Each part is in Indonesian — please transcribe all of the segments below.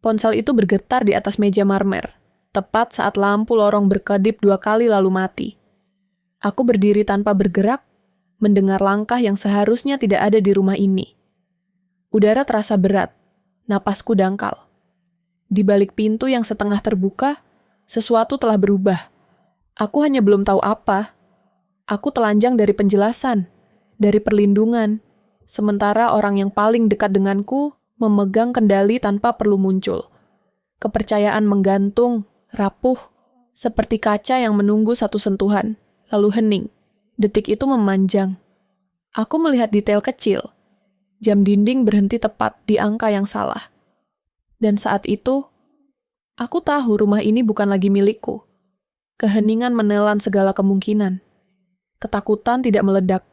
Ponsel itu bergetar di atas meja marmer, tepat saat lampu lorong berkedip 2 kali lalu mati. Aku berdiri tanpa bergerak, mendengar langkah yang seharusnya tidak ada di rumah ini. Udara terasa berat, napasku dangkal. Di balik pintu yang setengah terbuka, sesuatu telah berubah. Aku hanya belum tahu apa. Aku telanjang dari penjelasan, dari perlindungan, sementara orang yang paling dekat denganku memegang kendali tanpa perlu muncul. Kepercayaan menggantung, rapuh, seperti kaca yang menunggu satu sentuhan, lalu hening. Detik itu memanjang. Aku melihat detail kecil. Jam dinding berhenti tepat di angka yang salah. Dan saat itu, aku tahu rumah ini bukan lagi milikku. Keheningan menelan segala kemungkinan. Ketakutan tidak meledak.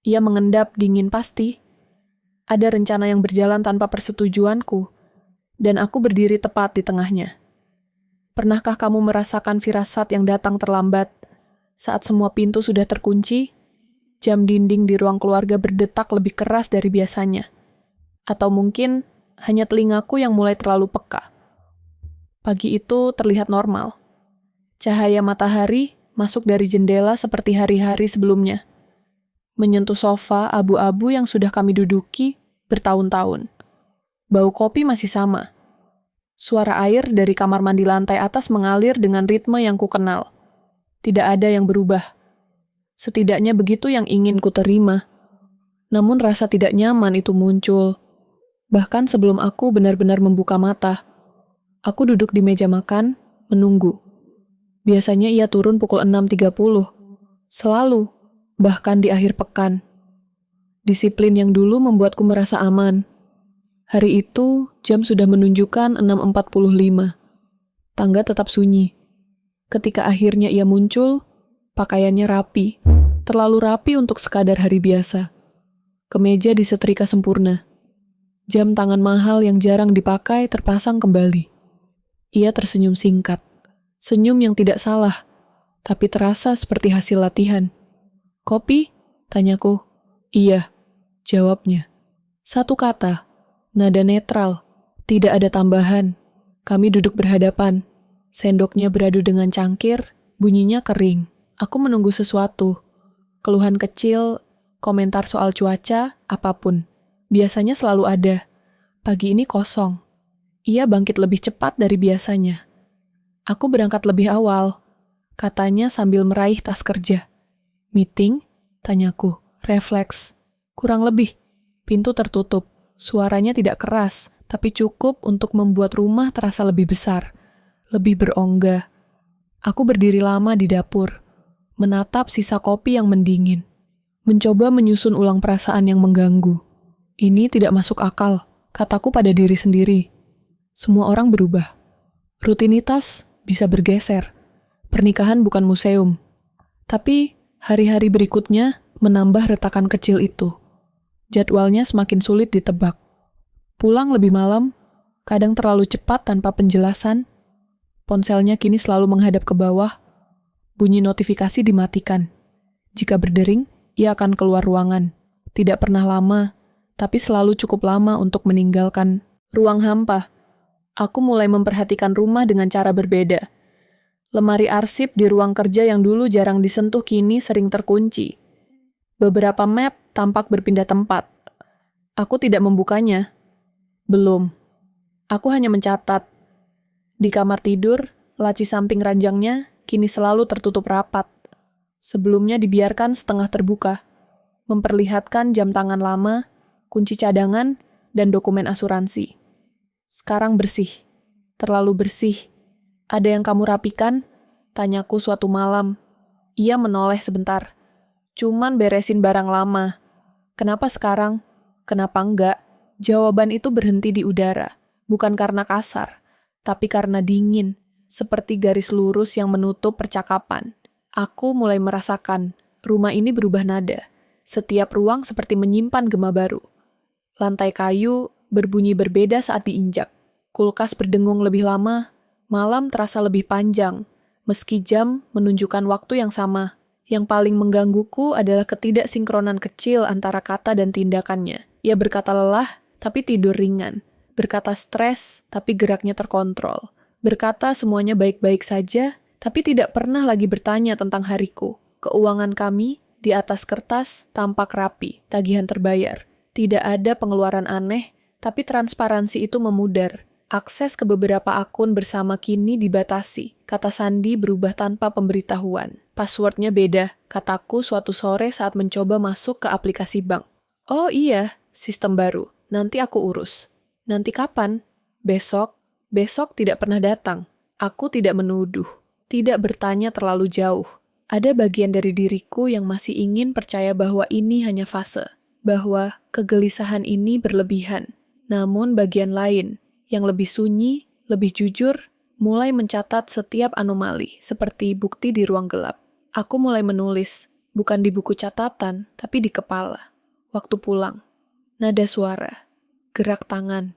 Ia mengendap dingin pasti. Ada rencana yang berjalan tanpa persetujuanku, dan aku berdiri tepat di tengahnya. Pernahkah kamu merasakan firasat yang datang terlambat? Saat semua pintu sudah terkunci, jam dinding di ruang keluarga berdetak lebih keras dari biasanya. Atau mungkin hanya telingaku yang mulai terlalu peka. Pagi itu terlihat normal. Cahaya matahari masuk dari jendela seperti hari-hari sebelumnya. Menyentuh sofa abu-abu yang sudah kami duduki bertahun-tahun. Bau kopi masih sama. Suara air dari kamar mandi lantai atas mengalir dengan ritme yang kukenal. Tidak ada yang berubah. Setidaknya begitu yang ingin ku terima. Namun rasa tidak nyaman itu muncul. Bahkan sebelum aku benar-benar membuka mata. Aku duduk di meja makan, menunggu. Biasanya ia turun pukul 6.30. Selalu. Bahkan di akhir pekan. Disiplin yang dulu membuatku merasa aman. Hari itu, jam sudah menunjukkan 6.45. Tangga tetap sunyi. Ketika akhirnya ia muncul, pakaiannya rapi. Terlalu rapi untuk sekadar hari biasa. Kemeja disetrika sempurna. Jam tangan mahal yang jarang dipakai terpasang kembali. Ia tersenyum singkat. Senyum yang tidak salah, tapi terasa seperti hasil latihan. Kopi? Tanyaku. Iya, jawabnya. Satu kata, nada netral, tidak ada tambahan. Kami duduk berhadapan. Sendoknya beradu dengan cangkir, bunyinya kering. Aku menunggu sesuatu. Keluhan kecil, komentar soal cuaca, apapun. Biasanya selalu ada. Pagi ini kosong. Ia bangkit lebih cepat dari biasanya. Aku berangkat lebih awal, katanya sambil meraih tas kerja. Meeting? Tanyaku. Refleks. Kurang lebih. Pintu tertutup. Suaranya tidak keras, tapi cukup untuk membuat rumah terasa lebih besar. Lebih berongga. Aku berdiri lama di dapur, menatap sisa kopi yang mendingin. Mencoba menyusun ulang perasaan yang mengganggu. Ini tidak masuk akal, kataku pada diri sendiri. Semua orang berubah. Rutinitas bisa bergeser. Pernikahan bukan museum. Tapi hari-hari berikutnya menambah retakan kecil itu. Jadwalnya semakin sulit ditebak. Pulang lebih malam, kadang terlalu cepat tanpa penjelasan. Ponselnya kini selalu menghadap ke bawah. Bunyi notifikasi dimatikan. Jika berdering, ia akan keluar ruangan. Tidak pernah lama, tapi selalu cukup lama untuk meninggalkan ruang hampa. Aku mulai memperhatikan rumah dengan cara berbeda. Lemari arsip di ruang kerja yang dulu jarang disentuh kini sering terkunci. Beberapa map tampak berpindah tempat. Aku tidak membukanya. Belum. Aku hanya mencatat. Di kamar tidur, laci samping ranjangnya kini selalu tertutup rapat. Sebelumnya dibiarkan setengah terbuka. Memperlihatkan jam tangan lama, kunci cadangan, dan dokumen asuransi. Sekarang bersih. Terlalu bersih. Ada yang kamu rapikan? Tanyaku suatu malam. Ia menoleh sebentar. Cuman beresin barang lama. Kenapa sekarang? Kenapa enggak? Jawaban itu berhenti di udara. Bukan karena kasar, tapi karena dingin. Seperti garis lurus yang menutup percakapan. Aku mulai merasakan rumah ini berubah nada. Setiap ruang seperti menyimpan gema baru. Lantai kayu berbunyi berbeda saat diinjak. Kulkas berdengung lebih lama. Malam terasa lebih panjang, meski jam menunjukkan waktu yang sama. Yang paling menggangguku adalah ketidaksinkronan kecil antara kata dan tindakannya. Ia berkata lelah, tapi tidur ringan. Berkata stres, tapi geraknya terkontrol. Berkata semuanya baik-baik saja, tapi tidak pernah lagi bertanya tentang hariku. Keuangan kami, di atas kertas, tampak rapi, tagihan terbayar. Tidak ada pengeluaran aneh, tapi transparansi itu memudar. Akses ke beberapa akun bersama kini dibatasi. Kata sandi berubah tanpa pemberitahuan. Passwordnya beda, kataku suatu sore saat mencoba masuk ke aplikasi bank. Oh iya, sistem baru. Nanti aku urus. Nanti kapan? Besok. Besok tidak pernah datang. Aku tidak menuduh. Tidak bertanya terlalu jauh. Ada bagian dari diriku yang masih ingin percaya bahwa ini hanya fase. Bahwa kegelisahan ini berlebihan. Namun bagian lain, yang lebih sunyi, lebih jujur, mulai mencatat setiap anomali, seperti bukti di ruang gelap. Aku mulai menulis, bukan di buku catatan, tapi di kepala. Waktu pulang, nada suara, gerak tangan,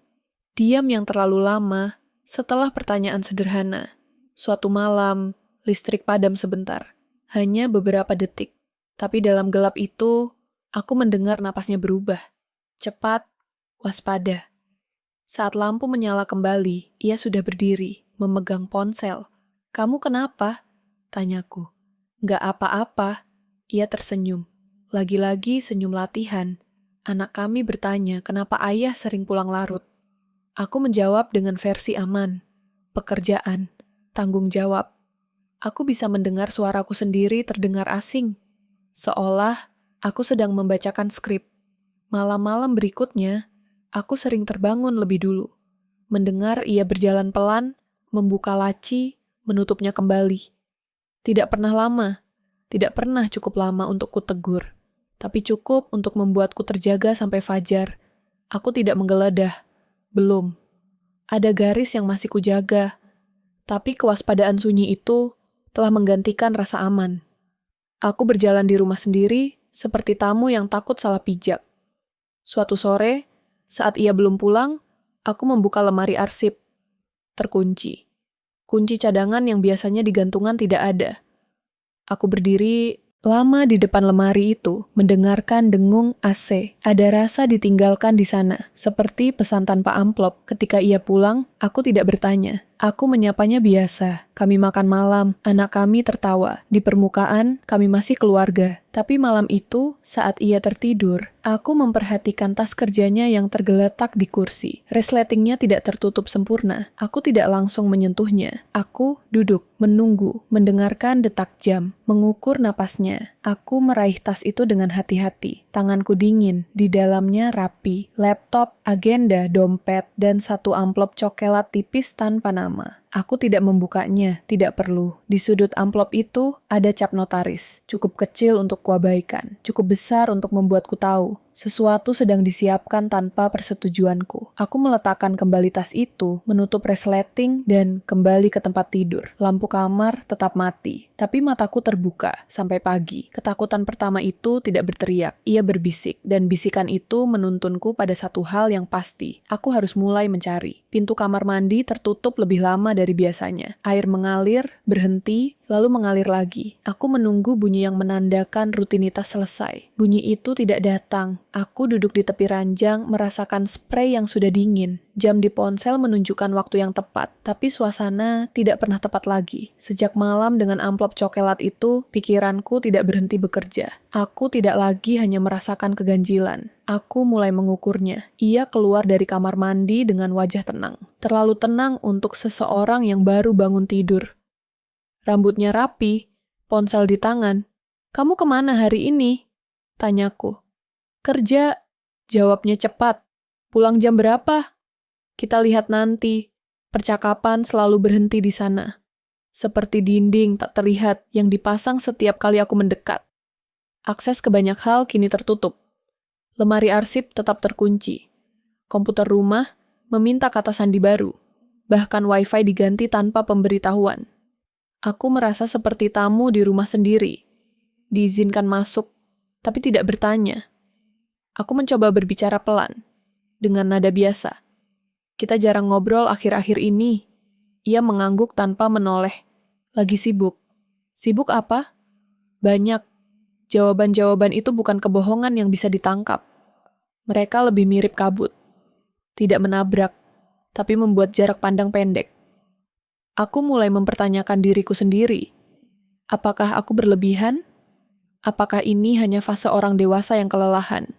diam yang terlalu lama, setelah pertanyaan sederhana. Suatu malam, listrik padam sebentar, hanya beberapa detik. Tapi dalam gelap itu, aku mendengar napasnya berubah. Cepat, waspada. Saat lampu menyala kembali, ia sudah berdiri, memegang ponsel. "Kamu kenapa?" tanyaku. "Nggak apa-apa." Ia tersenyum. Lagi-lagi senyum latihan. Anak kami bertanya kenapa ayah sering pulang larut. Aku menjawab dengan versi aman. Pekerjaan, tanggung jawab. Aku bisa mendengar suaraku sendiri terdengar asing. Seolah aku sedang membacakan skrip. Malam-malam berikutnya, aku sering terbangun lebih dulu. Mendengar ia berjalan pelan, membuka laci, menutupnya kembali. Tidak pernah lama, tidak pernah cukup lama untuk kutegur. Tapi cukup untuk membuatku terjaga sampai fajar. Aku tidak menggeledah. Belum. Ada garis yang masih kujaga. Tapi kewaspadaan sunyi itu telah menggantikan rasa aman. Aku berjalan di rumah sendiri, seperti tamu yang takut salah pijak. Suatu sore, saat ia belum pulang, aku membuka lemari arsip. Terkunci. Kunci cadangan yang biasanya digantungan tidak ada. Aku berdiri lama di depan lemari itu, mendengarkan dengung AC. Ada rasa ditinggalkan di sana, seperti pesan tanpa amplop. Ketika ia pulang, aku tidak bertanya. Aku menyapanya biasa. Kami makan malam, anak kami tertawa. Di permukaan, kami masih keluarga. Tapi malam itu, saat ia tertidur, aku memperhatikan tas kerjanya yang tergeletak di kursi. Resletingnya tidak tertutup sempurna. Aku tidak langsung menyentuhnya. Aku duduk, menunggu, mendengarkan detak jam, mengukur napasnya. Aku meraih tas itu dengan hati-hati. Tanganku dingin, di dalamnya rapi. Laptop, agenda, dompet, dan satu amplop coklat tipis tanpa nama. Aku tidak membukanya, tidak perlu. Di sudut amplop itu ada cap notaris. Cukup kecil untuk kuabaikan, cukup besar untuk membuatku tahu. Sesuatu sedang disiapkan tanpa persetujuanku. Aku meletakkan kembali tas itu, menutup resleting, dan kembali ke tempat tidur. Lampu kamar tetap mati, tapi mataku terbuka sampai pagi. Ketakutan pertama itu tidak berteriak. Ia berbisik, dan bisikan itu menuntunku pada satu hal yang pasti. Aku harus mulai mencari. Pintu kamar mandi tertutup lebih lama dari biasanya. Air mengalir, berhenti, lalu mengalir lagi. Aku menunggu bunyi yang menandakan rutinitas selesai. Bunyi itu tidak datang. Aku duduk di tepi ranjang, merasakan spray yang sudah dingin. Jam di ponsel menunjukkan waktu yang tepat, tapi suasana tidak pernah tepat lagi. Sejak malam dengan amplop coklat itu, pikiranku tidak berhenti bekerja. Aku tidak lagi hanya merasakan keganjilan. Aku mulai mengukurnya. Ia keluar dari kamar mandi dengan wajah tenang. Terlalu tenang untuk seseorang yang baru bangun tidur. Rambutnya rapi, ponsel di tangan. "Kamu kemana hari ini?" tanyaku. "Kerja," jawabnya cepat. "Pulang jam berapa?" "Kita lihat nanti." Percakapan selalu berhenti di sana. Seperti dinding tak terlihat yang dipasang setiap kali aku mendekat. Akses ke banyak hal kini tertutup. Lemari arsip tetap terkunci. Komputer rumah meminta kata sandi baru. Bahkan wifi diganti tanpa pemberitahuan. Aku merasa seperti tamu di rumah sendiri. Diizinkan masuk, tapi tidak bertanya. Aku mencoba berbicara pelan, dengan nada biasa. "Kita jarang ngobrol akhir-akhir ini." Ia mengangguk tanpa menoleh. "Lagi sibuk." "Sibuk apa?" "Banyak." Jawaban-jawaban itu bukan kebohongan yang bisa ditangkap. Mereka lebih mirip kabut. Tidak menabrak, tapi membuat jarak pandang pendek. Aku mulai mempertanyakan diriku sendiri. Apakah aku berlebihan? Apakah ini hanya fase orang dewasa yang kelelahan?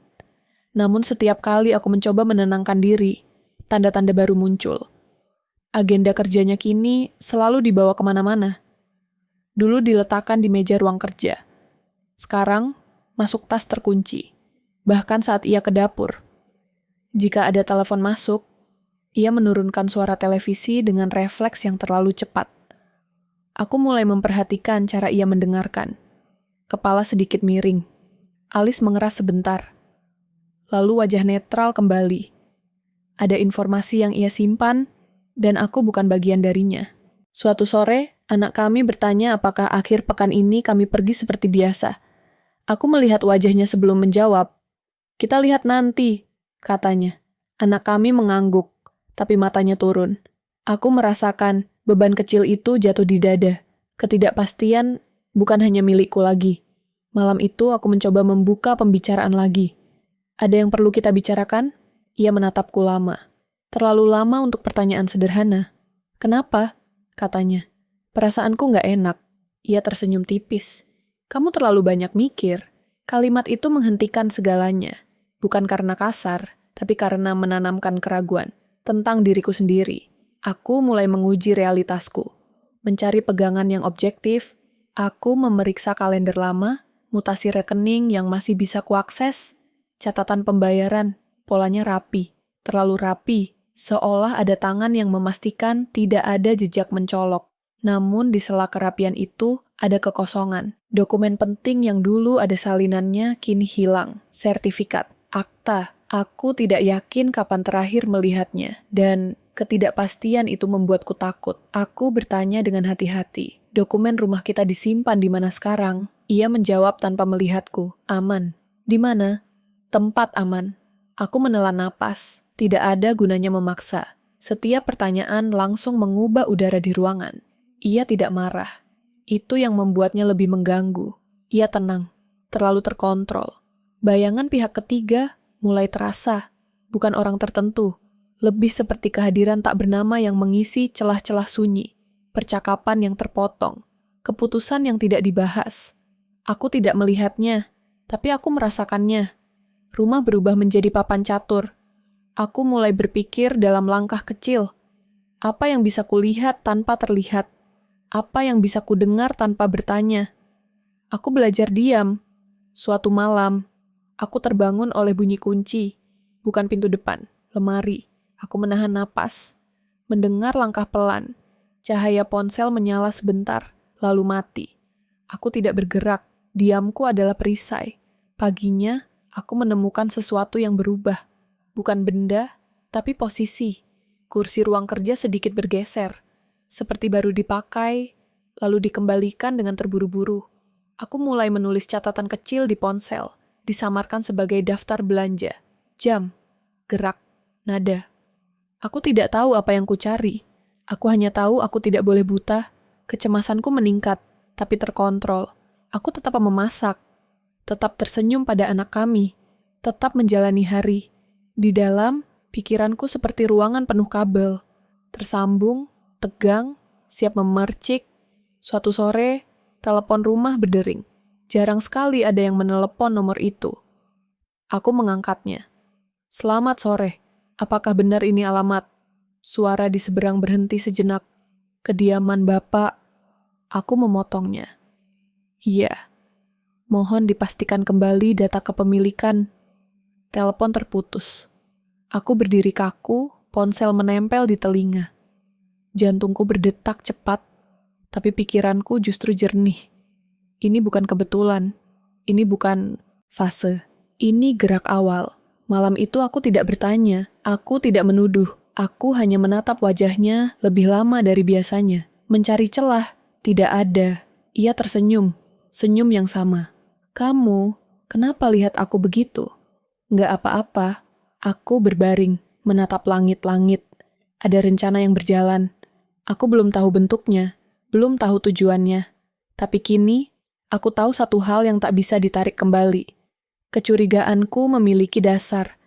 Namun setiap kali aku mencoba menenangkan diri, tanda-tanda baru muncul. Agenda kerjanya kini selalu dibawa kemana-mana. Dulu diletakkan di meja ruang kerja. Sekarang, masuk tas terkunci. Bahkan saat ia ke dapur. Jika ada telepon masuk, ia menurunkan suara televisi dengan refleks yang terlalu cepat. Aku mulai memperhatikan cara ia mendengarkan. Kepala sedikit miring. Alis mengeras sebentar. Lalu wajah netral kembali. Ada informasi yang ia simpan, dan aku bukan bagian darinya. Suatu sore, anak kami bertanya apakah akhir pekan ini kami pergi seperti biasa. Aku melihat wajahnya sebelum menjawab. Kita lihat nanti, katanya. Anak kami mengangguk, tapi matanya turun. Aku merasakan beban kecil itu jatuh di dada. Ketidakpastian bukan hanya milikku lagi. Malam itu aku mencoba membuka pembicaraan lagi. Ada yang perlu kita bicarakan? Ia menatapku lama. Terlalu lama untuk pertanyaan sederhana. Kenapa? Katanya. Perasaanku nggak enak. Ia tersenyum tipis. Kamu terlalu banyak mikir. Kalimat itu menghentikan segalanya. Bukan karena kasar, tapi karena menanamkan keraguan tentang diriku sendiri. Aku mulai menguji realitasku. Mencari pegangan yang objektif. Aku memeriksa kalender lama, mutasi rekening yang masih bisa kuakses, catatan pembayaran, polanya rapi, terlalu rapi, seolah ada tangan yang memastikan tidak ada jejak mencolok. Namun di sela kerapian itu ada kekosongan. Dokumen penting yang dulu ada salinannya kini hilang. Sertifikat, akta. Aku tidak yakin kapan terakhir melihatnya. Dan ketidakpastian itu membuatku takut. Aku bertanya dengan hati-hati. Dokumen rumah kita disimpan di mana sekarang? Ia menjawab tanpa melihatku. Aman. Di mana? Tempat aman. Aku menelan napas. Tidak ada gunanya memaksa. Setiap pertanyaan langsung mengubah udara di ruangan. Ia tidak marah. Itu yang membuatnya lebih mengganggu. Ia tenang, terlalu terkontrol. Bayangan pihak ketiga mulai terasa, bukan orang tertentu. Lebih seperti kehadiran tak bernama yang mengisi celah-celah sunyi. Percakapan yang terpotong. Keputusan yang tidak dibahas. Aku tidak melihatnya, tapi aku merasakannya. Rumah berubah menjadi papan catur. Aku mulai berpikir dalam langkah kecil. Apa yang bisa kulihat tanpa terlihat? Apa yang bisa kudengar tanpa bertanya? Aku belajar diam. Suatu malam, aku terbangun oleh bunyi kunci. Bukan pintu depan, lemari. Aku menahan napas. Mendengar langkah pelan. Cahaya ponsel menyala sebentar, lalu mati. Aku tidak bergerak. Diamku adalah perisai. Paginya, aku menemukan sesuatu yang berubah. Bukan benda, tapi posisi. Kursi ruang kerja sedikit bergeser. Seperti baru dipakai, lalu dikembalikan dengan terburu-buru. Aku mulai menulis catatan kecil di ponsel, disamarkan sebagai daftar belanja. Jam, gerak, nada. Aku tidak tahu apa yang kucari. Aku hanya tahu aku tidak boleh buta. Kecemasanku meningkat, tapi terkontrol. Aku tetap memasak, tetap tersenyum pada anak kami, tetap menjalani hari. Di dalam, pikiranku seperti ruangan penuh kabel. Tersambung, tegang, siap memercik. Suatu sore, telepon rumah berdering. Jarang sekali ada yang menelepon nomor itu. Aku mengangkatnya. Selamat sore. Apakah benar ini alamat? Suara di seberang berhenti sejenak. Kediaman Bapak. Aku memotongnya. Iya. Mohon dipastikan kembali data kepemilikan. Telepon terputus. Aku berdiri kaku, ponsel menempel di telinga. Jantungku berdetak cepat, tapi pikiranku justru jernih. Ini bukan kebetulan. Ini bukan fase. Ini gerak awal. Malam itu aku tidak bertanya. Aku tidak menuduh. Aku hanya menatap wajahnya lebih lama dari biasanya. Mencari celah. Tidak ada. Ia tersenyum. Senyum yang sama. Kamu, kenapa lihat aku begitu? Nggak apa-apa. Aku berbaring, menatap langit-langit. Ada rencana yang berjalan. Aku belum tahu bentuknya, belum tahu tujuannya. Tapi kini, aku tahu satu hal yang tak bisa ditarik kembali. Kecurigaanku memiliki dasar,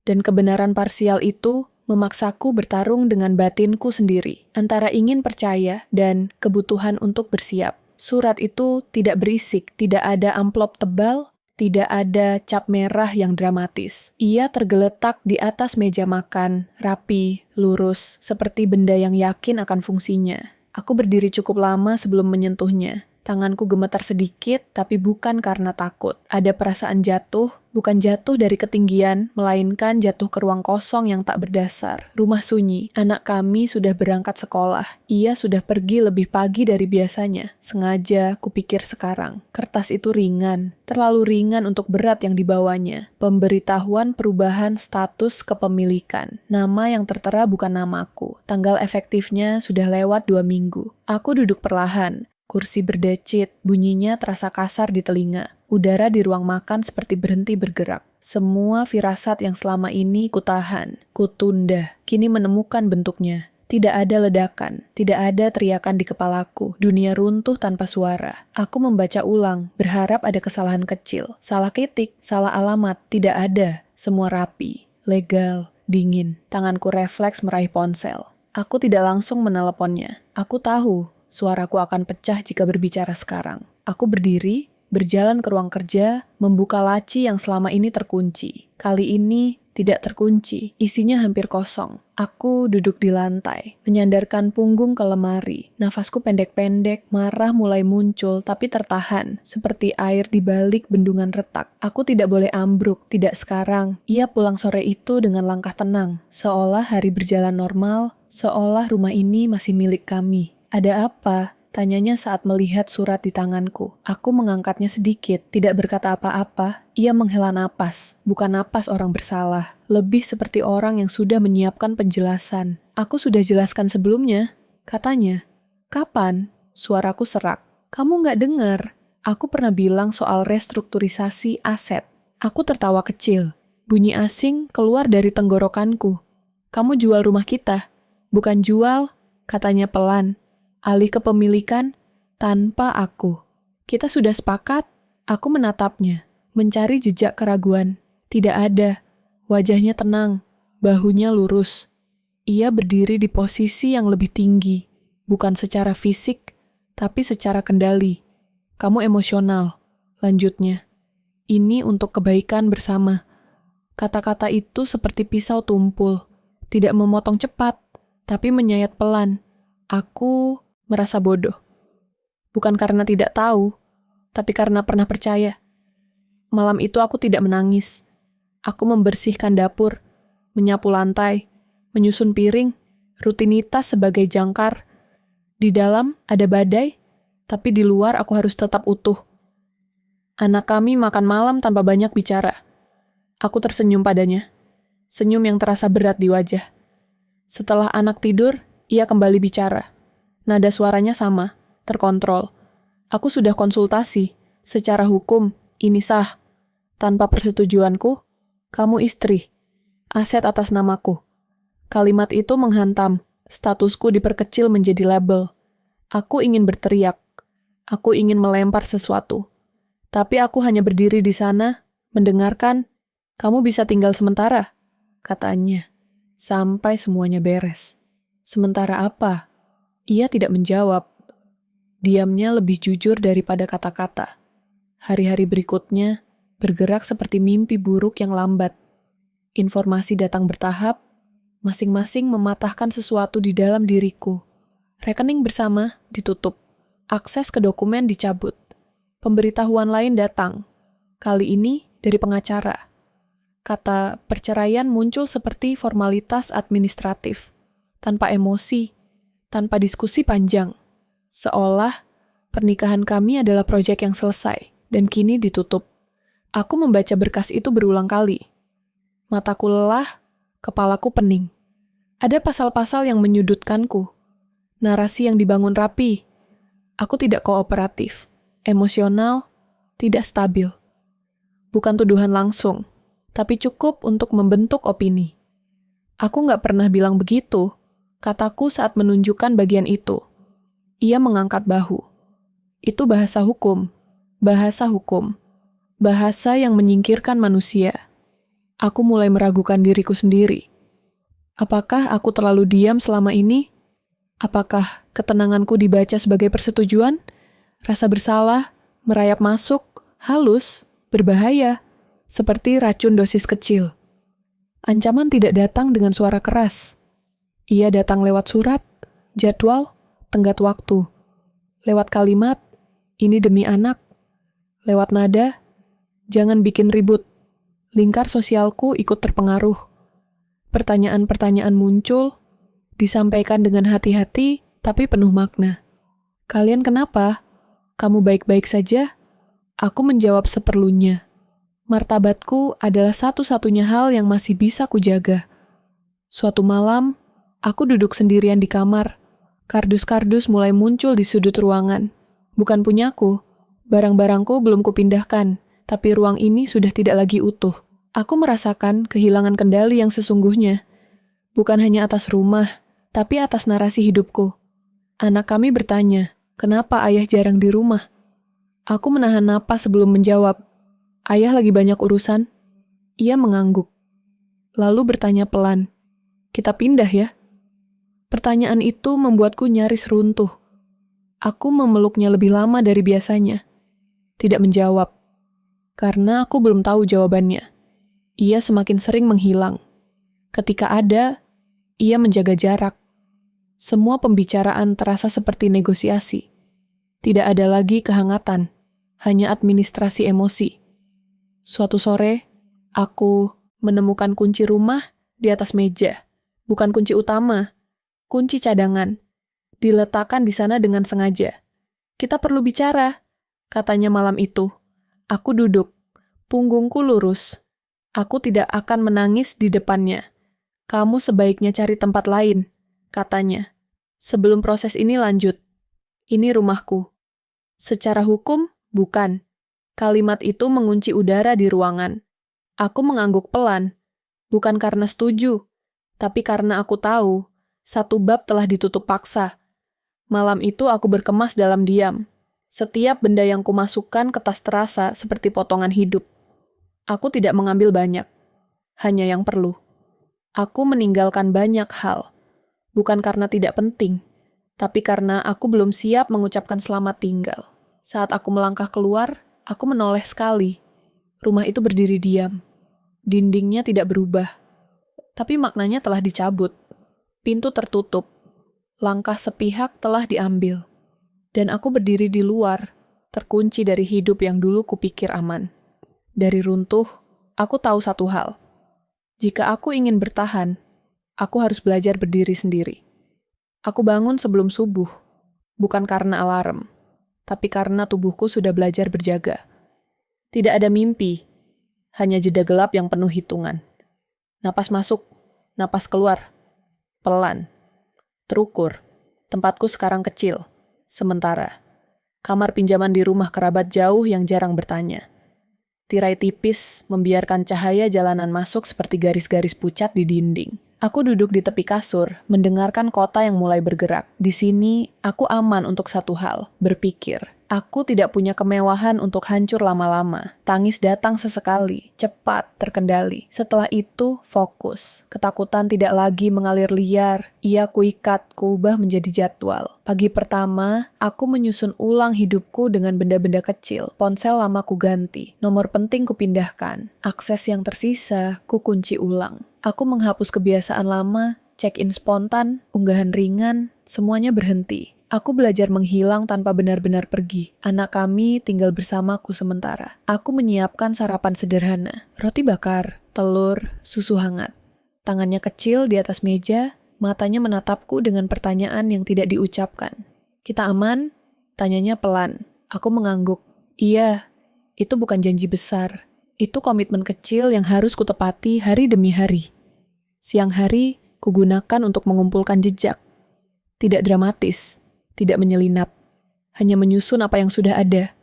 dan kebenaran parsial itu memaksaku bertarung dengan batinku sendiri, antara ingin percaya dan kebutuhan untuk bersiap. Surat itu tidak berisik, tidak ada amplop tebal, tidak ada cap merah yang dramatis. Ia tergeletak di atas meja makan, rapi, lurus, seperti benda yang yakin akan fungsinya. Aku berdiri cukup lama sebelum menyentuhnya. Tanganku gemetar sedikit, tapi bukan karena takut. Ada perasaan jatuh, bukan jatuh dari ketinggian, melainkan jatuh ke ruang kosong yang tak berdasar. Rumah sunyi, anak kami sudah berangkat sekolah. Ia sudah pergi lebih pagi dari biasanya. Sengaja kupikir sekarang. Kertas itu ringan, terlalu ringan untuk berat yang dibawanya. Pemberitahuan perubahan status kepemilikan. Nama yang tertera bukan namaku. Tanggal efektifnya sudah lewat 2 minggu. Aku duduk perlahan. Kursi berdecit, bunyinya terasa kasar di telinga. Udara di ruang makan seperti berhenti bergerak. Semua firasat yang selama ini kutahan, kutunda, kini menemukan bentuknya. Tidak ada ledakan, tidak ada teriakan di kepalaku. Dunia runtuh tanpa suara. Aku membaca ulang, berharap ada kesalahan kecil. Salah ketik, salah alamat, tidak ada. Semua rapi, legal, dingin. Tanganku refleks meraih ponsel. Aku tidak langsung meneleponnya. Aku tahu suaraku akan pecah jika berbicara sekarang. Aku berdiri, berjalan ke ruang kerja, membuka laci yang selama ini terkunci. Kali ini tidak terkunci, isinya hampir kosong. Aku duduk di lantai, menyandarkan punggung ke lemari. Nafasku pendek-pendek, marah mulai muncul, tapi tertahan, seperti air di balik bendungan retak. Aku tidak boleh ambruk, tidak sekarang. Ia pulang sore itu dengan langkah tenang, seolah hari berjalan normal, seolah rumah ini masih milik kami. Ada apa? Tanyanya saat melihat surat di tanganku. Aku mengangkatnya sedikit, tidak berkata apa-apa. Ia menghela napas, bukan napas orang bersalah. Lebih seperti orang yang sudah menyiapkan penjelasan. Aku sudah jelaskan sebelumnya, katanya. Kapan? Suaraku serak. Kamu nggak dengar? Aku pernah bilang soal restrukturisasi aset. Aku tertawa kecil. Bunyi asing keluar dari tenggorokanku. Kamu jual rumah kita? Bukan jual, katanya pelan. Alih kepemilikan tanpa aku. Kita sudah sepakat. Aku menatapnya, mencari jejak keraguan. Tidak ada. Wajahnya tenang, bahunya lurus. Ia berdiri di posisi yang lebih tinggi, bukan secara fisik, tapi secara kendali. Kamu emosional, lanjutnya. Ini untuk kebaikan bersama. Kata-kata itu seperti pisau tumpul, tidak memotong cepat, tapi menyayat pelan. Aku merasa bodoh. Bukan karena tidak tahu, tapi karena pernah percaya. Malam itu aku tidak menangis. Aku membersihkan dapur, menyapu lantai, menyusun piring, rutinitas sebagai jangkar. Di dalam ada badai, tapi di luar aku harus tetap utuh. Anak kami makan malam tanpa banyak bicara. Aku tersenyum padanya. Senyum yang terasa berat di wajah. Setelah anak tidur, ia kembali bicara. Nada suaranya sama, terkontrol. Aku sudah konsultasi. Secara hukum, ini sah. Tanpa persetujuanku, kamu istri. Aset atas namaku. Kalimat itu menghantam. Statusku diperkecil menjadi label. Aku ingin berteriak. Aku ingin melempar sesuatu. Tapi aku hanya berdiri di sana, mendengarkan. Kamu bisa tinggal sementara, katanya. Sampai semuanya beres. Sementara apa? Ia tidak menjawab. Diamnya lebih jujur daripada kata-kata. Hari-hari berikutnya bergerak seperti mimpi buruk yang lambat. Informasi datang bertahap, masing-masing mematahkan sesuatu di dalam diriku. Rekening bersama ditutup. Akses ke dokumen dicabut. Pemberitahuan lain datang. Kali ini dari pengacara. Kata perceraian muncul seperti formalitas administratif. Tanpa emosi. Tanpa diskusi panjang, seolah pernikahan kami adalah proyek yang selesai dan kini ditutup. Aku membaca berkas itu berulang kali. Mataku lelah, kepalaku pening. Ada pasal-pasal yang menyudutkanku, narasi yang dibangun rapi. Aku tidak kooperatif, emosional, tidak stabil. Bukan tuduhan langsung, tapi cukup untuk membentuk opini. Aku nggak pernah bilang begitu. Kataku saat menunjukkan bagian itu. Ia mengangkat bahu. Itu bahasa hukum. Bahasa hukum. Bahasa yang menyingkirkan manusia. Aku mulai meragukan diriku sendiri. Apakah aku terlalu diam selama ini? Apakah ketenanganku dibaca sebagai persetujuan? Rasa bersalah, merayap masuk, halus, berbahaya, seperti racun dosis kecil. Ancaman tidak datang dengan suara keras. Ia datang lewat surat, jadwal, tenggat waktu. Lewat kalimat, ini demi anak. Lewat nada, jangan bikin ribut. Lingkar sosialku ikut terpengaruh. Pertanyaan-pertanyaan muncul, disampaikan dengan hati-hati, tapi penuh makna. Kalian kenapa? Kamu baik-baik saja? Aku menjawab seperlunya. Martabatku adalah satu-satunya hal yang masih bisa kujaga. Suatu malam, aku duduk sendirian di kamar. Kardus-kardus mulai muncul di sudut ruangan. Bukan punyaku, barang-barangku belum kupindahkan, tapi ruang ini sudah tidak lagi utuh. Aku merasakan kehilangan kendali yang sesungguhnya. Bukan hanya atas rumah, tapi atas narasi hidupku. Anak kami bertanya, kenapa ayah jarang di rumah? Aku menahan napas sebelum menjawab. Ayah lagi banyak urusan. Ia mengangguk. Lalu bertanya pelan, kita pindah ya? Pertanyaan itu membuatku nyaris runtuh. Aku memeluknya lebih lama dari biasanya. Tidak menjawab. Karena aku belum tahu jawabannya. Ia semakin sering menghilang. Ketika ada, ia menjaga jarak. Semua pembicaraan terasa seperti negosiasi. Tidak ada lagi kehangatan, hanya administrasi emosi. Suatu sore, aku menemukan kunci rumah di atas meja. Bukan kunci utama, kunci cadangan. Diletakkan di sana dengan sengaja. Kita perlu bicara, katanya malam itu. Aku duduk, punggungku lurus. Aku tidak akan menangis di depannya. Kamu sebaiknya cari tempat lain, katanya. Sebelum proses ini lanjut. Ini rumahku. Secara hukum, bukan. Kalimat itu mengunci udara di ruangan. Aku mengangguk pelan, bukan karena setuju, tapi karena aku tahu, satu bab telah ditutup paksa. Malam itu aku berkemas dalam diam. Setiap benda yang kumasukkan ke tas terasa seperti potongan hidup. Aku tidak mengambil banyak, hanya yang perlu. Aku meninggalkan banyak hal, bukan karena tidak penting, tapi karena aku belum siap mengucapkan selamat tinggal. Saat aku melangkah keluar, aku menoleh sekali. Rumah itu berdiri diam. Dindingnya tidak berubah, tapi maknanya telah dicabut. Pintu tertutup. Langkah sepihak telah diambil. Dan aku berdiri di luar, terkunci dari hidup yang dulu kupikir aman. Dari runtuh, aku tahu satu hal. Jika aku ingin bertahan, aku harus belajar berdiri sendiri. Aku bangun sebelum subuh, bukan karena alarm, tapi karena tubuhku sudah belajar berjaga. Tidak ada mimpi, hanya jeda gelap yang penuh hitungan. Napas masuk, napas keluar, pelan, terukur. Tempatku sekarang kecil, sementara. Kamar pinjaman di rumah kerabat jauh yang jarang bertanya. Tirai tipis membiarkan cahaya jalanan masuk seperti garis-garis pucat di dinding. Aku duduk di tepi kasur, mendengarkan kota yang mulai bergerak. Di sini, aku aman untuk satu hal, berpikir. Aku tidak punya kemewahan untuk hancur lama-lama. Tangis datang sesekali, cepat, terkendali. Setelah itu, fokus. Ketakutan tidak lagi mengalir liar. Ia kuikat, kuubah menjadi jadwal. Pagi pertama, aku menyusun ulang hidupku dengan benda-benda kecil. Ponsel lama ku ganti. Nomor penting ku pindahkan. Akses yang tersisa, ku kunci ulang. Aku menghapus kebiasaan lama, check-in spontan, unggahan ringan, semuanya berhenti. Aku belajar menghilang tanpa benar-benar pergi. Anak kami tinggal bersamaku sementara. Aku menyiapkan sarapan sederhana. Roti bakar, telur, susu hangat. Tangannya kecil di atas meja, matanya menatapku dengan pertanyaan yang tidak diucapkan. Kita aman? Tanyanya pelan. Aku mengangguk. Iya, itu bukan janji besar. Itu komitmen kecil yang harus kutepati hari demi hari. Siang hari, kugunakan untuk mengumpulkan jejak. Tidak dramatis. Tidak menyelinap, hanya menyusun apa yang sudah ada.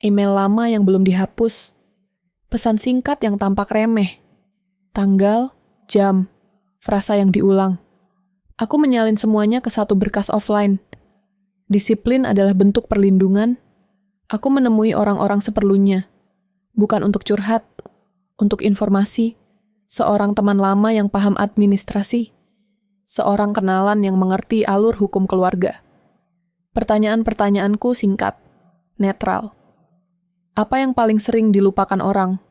Email lama yang belum dihapus, pesan singkat yang tampak remeh, tanggal, jam, frasa yang diulang. Aku menyalin semuanya ke satu berkas offline. Disiplin adalah bentuk perlindungan. Aku menemui orang-orang seperlunya, bukan untuk curhat, untuk informasi, seorang teman lama yang paham administrasi. seorang kenalan yang mengerti alur hukum keluarga. Pertanyaan-pertanyaanku singkat, netral. Apa yang paling sering dilupakan orang?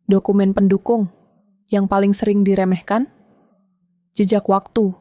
Dokumen pendukung. Yang paling sering diremehkan? Jejak waktu.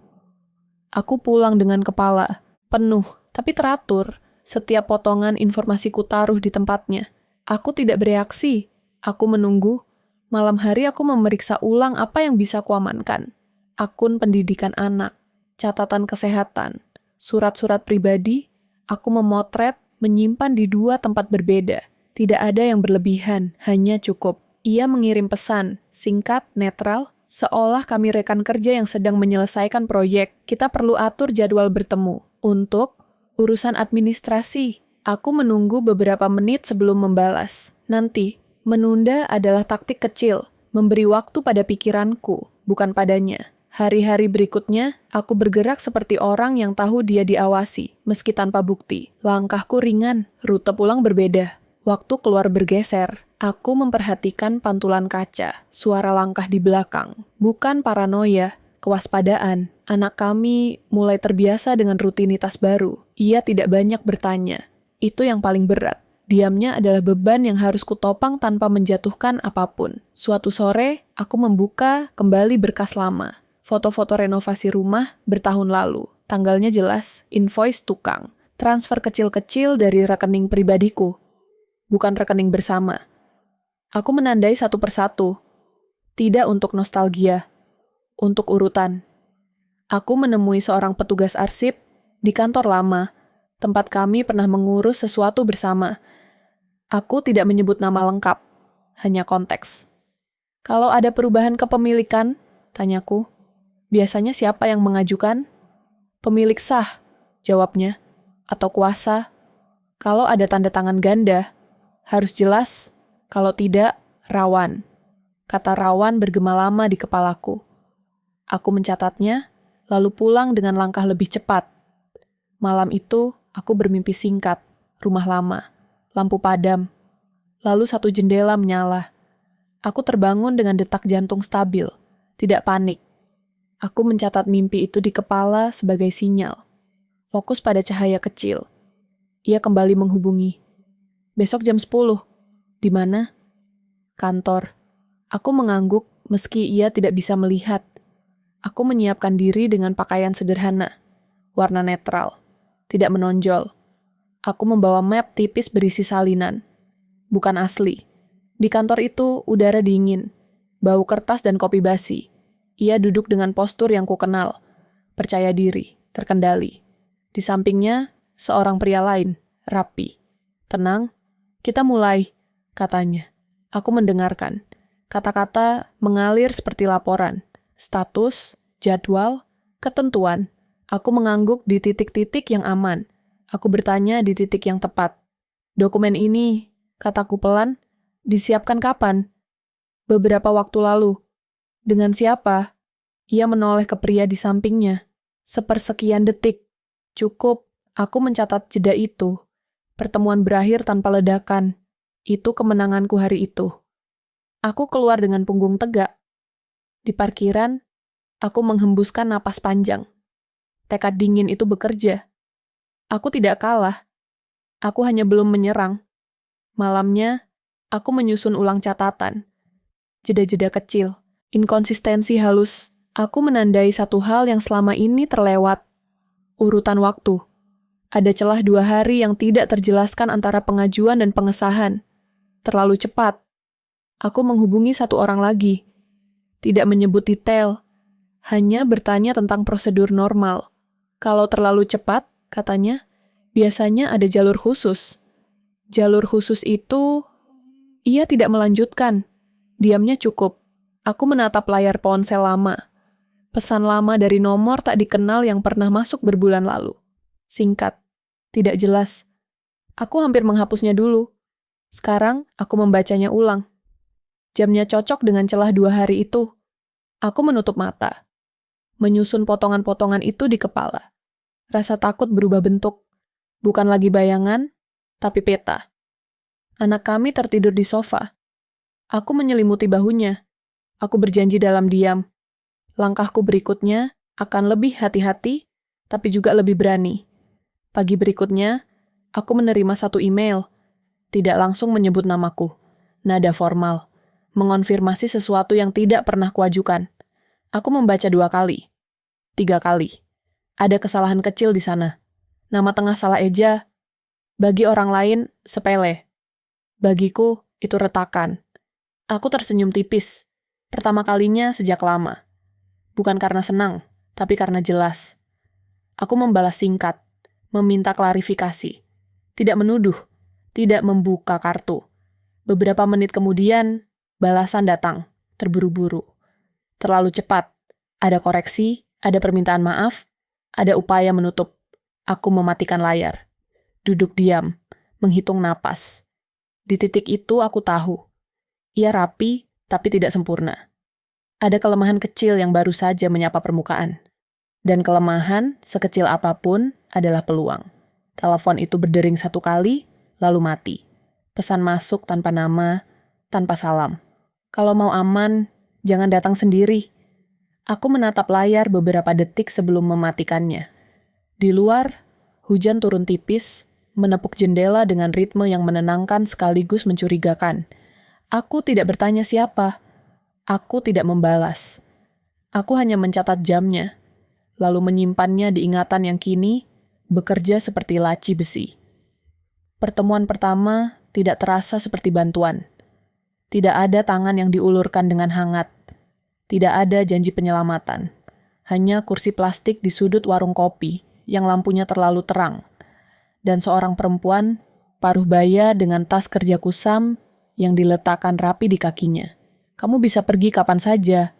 Aku pulang dengan kepala penuh, tapi teratur. Setiap potongan informasiku taruh di tempatnya. Aku tidak bereaksi. Aku menunggu. Malam hari aku memeriksa ulang apa yang bisa kuamankan. Akun pendidikan anak, catatan kesehatan, surat-surat pribadi. Aku memotret, menyimpan di 2 tempat berbeda. Tidak ada yang berlebihan, hanya cukup. Ia mengirim pesan, singkat, netral, seolah kami rekan kerja yang sedang menyelesaikan proyek. Kita perlu atur jadwal bertemu. Untuk urusan administrasi, aku menunggu beberapa menit sebelum membalas. Nanti, menunda adalah taktik kecil, memberi waktu pada pikiranku, bukan padanya. Hari-hari berikutnya, aku bergerak seperti orang yang tahu dia diawasi, meski tanpa bukti. Langkahku ringan, rute pulang berbeda. Waktu keluar bergeser. Aku memperhatikan pantulan kaca, suara langkah di belakang. Bukan paranoia, kewaspadaan. Anak kami mulai terbiasa dengan rutinitas baru. Ia tidak banyak bertanya. Itu yang paling berat. Diamnya adalah beban yang harus kutopang tanpa menjatuhkan apapun. Suatu sore, aku membuka kembali berkas lama. Foto-foto renovasi rumah bertahun lalu. Tanggalnya jelas, invoice tukang. Transfer kecil-kecil dari rekening pribadiku. Bukan rekening bersama. Aku menandai satu persatu. Tidak untuk nostalgia. Untuk urutan. Aku menemui seorang petugas arsip di kantor lama. Tempat kami pernah mengurus sesuatu bersama. Aku tidak menyebut nama lengkap. Hanya konteks. Kalau ada perubahan kepemilikan, tanyaku. Biasanya siapa yang mengajukan? Pemilik sah, jawabnya. Atau kuasa. Kalau ada tanda tangan ganda, harus jelas. Kalau tidak, rawan. Kata rawan bergema lama di kepalaku. Aku mencatatnya, lalu pulang dengan langkah lebih cepat. Malam itu, aku bermimpi singkat. Rumah lama. Lampu padam. Lalu satu jendela menyala. Aku terbangun dengan detak jantung stabil. Tidak panik. Aku mencatat mimpi itu di kepala sebagai sinyal. Fokus pada cahaya kecil. Ia kembali menghubungi. Besok jam 10. Di mana? Kantor. Aku mengangguk meski ia tidak bisa melihat. Aku menyiapkan diri dengan pakaian sederhana. Warna netral. Tidak menonjol. Aku membawa map tipis berisi salinan. Bukan asli. Di kantor itu udara dingin. Bau kertas dan kopi basi. Ia duduk dengan postur yang kukenal, percaya diri, terkendali. Di sampingnya, seorang pria lain, rapi. Tenang, kita mulai, katanya. Aku mendengarkan. Kata-kata mengalir seperti laporan. Status, jadwal, ketentuan. Aku mengangguk di titik-titik yang aman. Aku bertanya di titik yang tepat. Dokumen ini, kataku pelan, disiapkan kapan? Beberapa waktu lalu. Dengan siapa? Ia menoleh ke pria di sampingnya. Sepersekian detik. Cukup, aku mencatat jeda itu. Pertemuan berakhir tanpa ledakan. Itu kemenanganku hari itu. Aku keluar dengan punggung tegak. Di parkiran, aku menghembuskan napas panjang. Tekad dingin itu bekerja. Aku tidak kalah. Aku hanya belum menyerang. Malamnya, aku menyusun ulang catatan. Jeda-jeda kecil. Inkonsistensi halus, aku menandai satu hal yang selama ini terlewat. Urutan waktu. Ada celah 2 hari yang tidak terjelaskan antara pengajuan dan pengesahan. Terlalu cepat. Aku menghubungi satu orang lagi. Tidak menyebut detail. Hanya bertanya tentang prosedur normal. Kalau terlalu cepat, katanya, biasanya ada jalur khusus. Jalur khusus itu, ia tidak melanjutkan. Diamnya cukup. Aku menatap layar ponsel lama. Pesan lama dari nomor tak dikenal yang pernah masuk berbulan lalu. Singkat. Tidak jelas. Aku hampir menghapusnya dulu. Sekarang, aku membacanya ulang. Jamnya cocok dengan celah 2 hari itu. Aku menutup mata. Menyusun potongan-potongan itu di kepala. Rasa takut berubah bentuk. Bukan lagi bayangan, tapi peta. Anak kami tertidur di sofa. Aku menyelimuti bahunya. Aku berjanji dalam diam. Langkahku berikutnya Akan lebih hati-hati, tapi juga lebih berani. Pagi berikutnya, aku menerima satu email. Tidak langsung menyebut namaku. Nada formal. Mengonfirmasi sesuatu yang tidak pernah kuajukan. Aku membaca 2 kali. 3 kali. Ada kesalahan kecil di sana. Nama tengah salah eja. Bagi orang lain, sepele. Bagiku, itu retakan. Aku tersenyum tipis. Pertama kalinya sejak lama. Bukan karena senang, tapi karena jelas. Aku membalas singkat, meminta klarifikasi. Tidak menuduh, tidak membuka kartu. Beberapa menit kemudian, balasan datang, terburu-buru. Terlalu cepat. Ada koreksi, ada permintaan maaf, ada upaya menutup. Aku mematikan layar. Duduk diam, menghitung napas. Di titik itu aku tahu. Ia rapi, tapi tidak sempurna. Ada kelemahan kecil yang baru saja menyapa permukaan. Dan kelemahan, sekecil apapun, adalah peluang. Telepon itu berdering 1 kali, lalu mati. Pesan masuk tanpa nama, tanpa salam. Kalau mau aman, jangan datang sendiri. Aku menatap layar beberapa detik sebelum mematikannya. Di luar, hujan turun tipis, menepuk jendela dengan ritme yang menenangkan sekaligus mencurigakan. Aku tidak bertanya siapa. Aku tidak membalas. Aku hanya mencatat jamnya, lalu menyimpannya di ingatan yang kini bekerja seperti laci besi. Pertemuan pertama tidak terasa seperti bantuan. Tidak ada tangan yang diulurkan dengan hangat. Tidak ada janji penyelamatan. Hanya kursi plastik di sudut warung kopi yang lampunya terlalu terang. Dan seorang perempuan, paruh baya dengan tas kerja kusam yang diletakkan rapi di kakinya. Kamu bisa pergi kapan saja,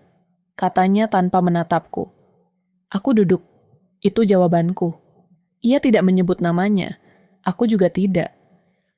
katanya tanpa menatapku. Aku duduk. Itu jawabanku. Ia tidak menyebut namanya. Aku juga tidak.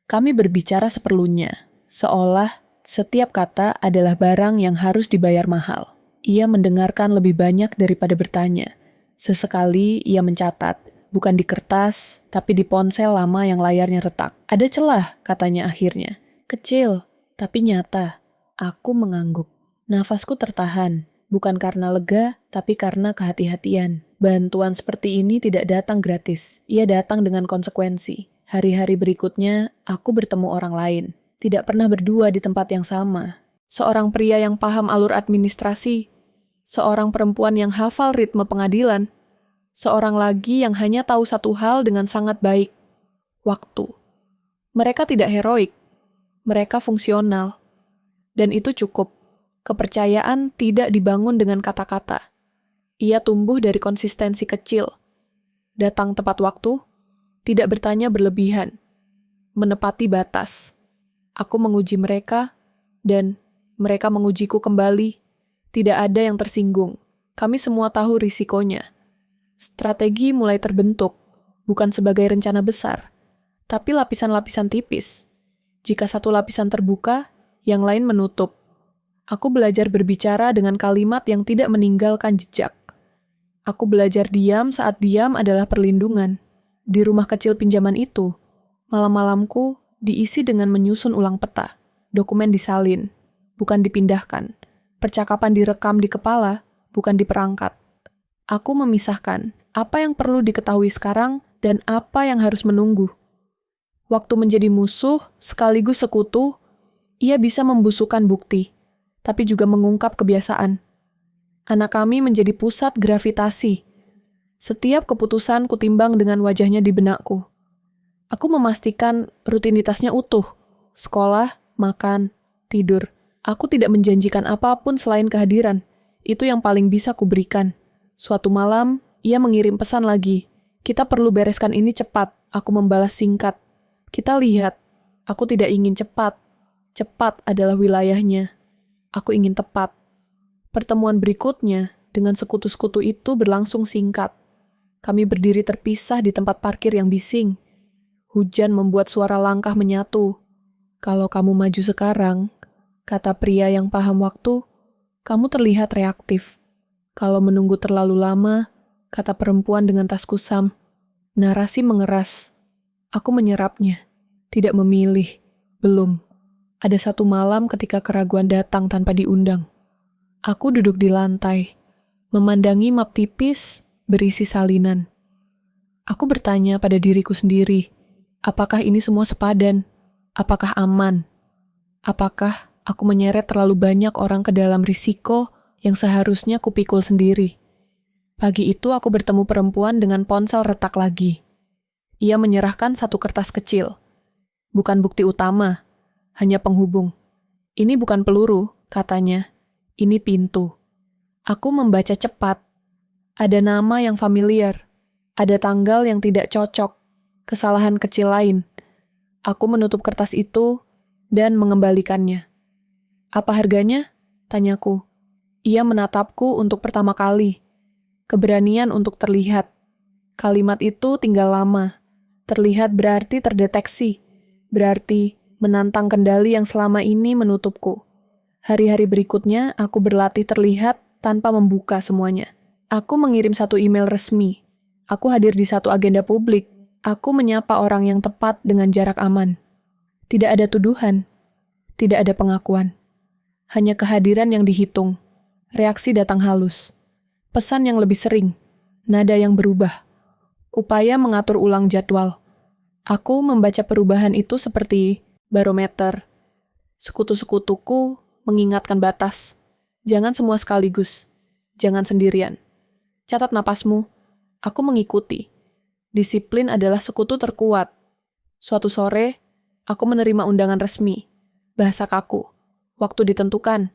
Kami berbicara seperlunya, seolah setiap kata adalah barang yang harus dibayar mahal. Ia mendengarkan lebih banyak daripada bertanya. Sesekali ia mencatat, bukan di kertas, tapi di ponsel lama yang layarnya retak. Ada celah, katanya akhirnya. Kecil, tapi nyata. Aku mengangguk. Nafasku tertahan, bukan karena lega, tapi karena kehati-hatian. Bantuan seperti ini tidak datang gratis. Ia datang dengan konsekuensi. Hari-hari berikutnya, aku bertemu orang lain. Tidak pernah berdua di tempat yang sama. Seorang pria yang paham alur administrasi. Seorang perempuan yang hafal ritme pengadilan. Seorang lagi yang hanya tahu satu hal dengan sangat baik. Waktu. Mereka tidak heroik. Mereka fungsional. Dan itu cukup. Kepercayaan tidak dibangun dengan kata-kata. Ia tumbuh dari konsistensi kecil. Datang tepat waktu. Tidak bertanya berlebihan. Menepati batas. Aku menguji mereka. Dan mereka mengujiku kembali. Tidak ada yang tersinggung. Kami semua tahu risikonya. Strategi mulai terbentuk, bukan sebagai rencana besar, tapi lapisan-lapisan tipis. Jika satu lapisan terbuka, yang lain menutup. Aku belajar berbicara dengan kalimat yang tidak meninggalkan jejak. Aku belajar diam saat diam adalah perlindungan. Di rumah kecil pinjaman itu, malam-malamku diisi dengan menyusun ulang peta. Dokumen disalin, bukan dipindahkan. Percakapan direkam di kepala, bukan di perangkat. Aku memisahkan apa yang perlu diketahui sekarang dan apa yang harus menunggu. Waktu menjadi musuh sekaligus sekutu, ia bisa membusukkan bukti, tapi juga mengungkap kebiasaan. Anak kami menjadi pusat gravitasi. Setiap keputusan kutimbang dengan wajahnya di benakku. Aku memastikan rutinitasnya utuh. Sekolah, makan, tidur. Aku tidak menjanjikan apapun selain kehadiran. Itu yang paling bisa kuberikan. Suatu malam, ia mengirim pesan lagi. Kita perlu bereskan ini cepat. Aku membalas singkat. Kita lihat. Aku tidak ingin cepat. Cepat adalah wilayahnya. Aku ingin tepat. Pertemuan berikutnya dengan sekutu-sekutu itu berlangsung singkat. Kami berdiri terpisah di tempat parkir yang bising. Hujan membuat suara langkah menyatu. Kalau kamu maju sekarang, kata pria yang paham waktu, kamu terlihat reaktif. Kalau menunggu terlalu lama, kata perempuan dengan tas kusam, narasi mengeras. Aku menyerapnya, tidak memilih, belum. Ada satu malam ketika keraguan datang tanpa diundang. Aku duduk di lantai. Memandangi map tipis berisi salinan. Aku bertanya pada diriku sendiri, apakah ini semua sepadan? Apakah aman? Apakah aku menyeret terlalu banyak orang ke dalam risiko yang seharusnya kupikul sendiri? Pagi itu aku bertemu perempuan dengan ponsel retak lagi. Ia menyerahkan satu kertas kecil. Bukan bukti utama, hanya penghubung. Ini bukan peluru, katanya. Ini pintu. Aku membaca cepat. Ada nama yang familiar. Ada tanggal yang tidak cocok. Kesalahan kecil lain. Aku menutup kertas itu dan mengembalikannya. Apa harganya? Tanyaku. Ia menatapku untuk pertama kali. Keberanian untuk terlihat. Kalimat itu tinggal lama. Terlihat berarti terdeteksi. Berarti menantang kendali yang selama ini menutupku. Hari-hari berikutnya aku berlatih terlihat tanpa membuka semuanya. Aku mengirim satu email resmi. Aku hadir di satu agenda publik. Aku menyapa orang yang tepat dengan jarak aman. Tidak ada tuduhan. Tidak ada pengakuan. Hanya kehadiran yang dihitung. Reaksi datang halus. Pesan yang lebih sering. Nada yang berubah. Upaya mengatur ulang jadwal. Aku membaca perubahan itu seperti barometer. Sekutu-sekutuku mengingatkan batas. Jangan semua sekaligus. Jangan sendirian. Catat napasmu. Aku mengikuti. Disiplin adalah sekutu terkuat. Suatu sore, aku menerima undangan resmi. Bahasa kaku. Waktu ditentukan.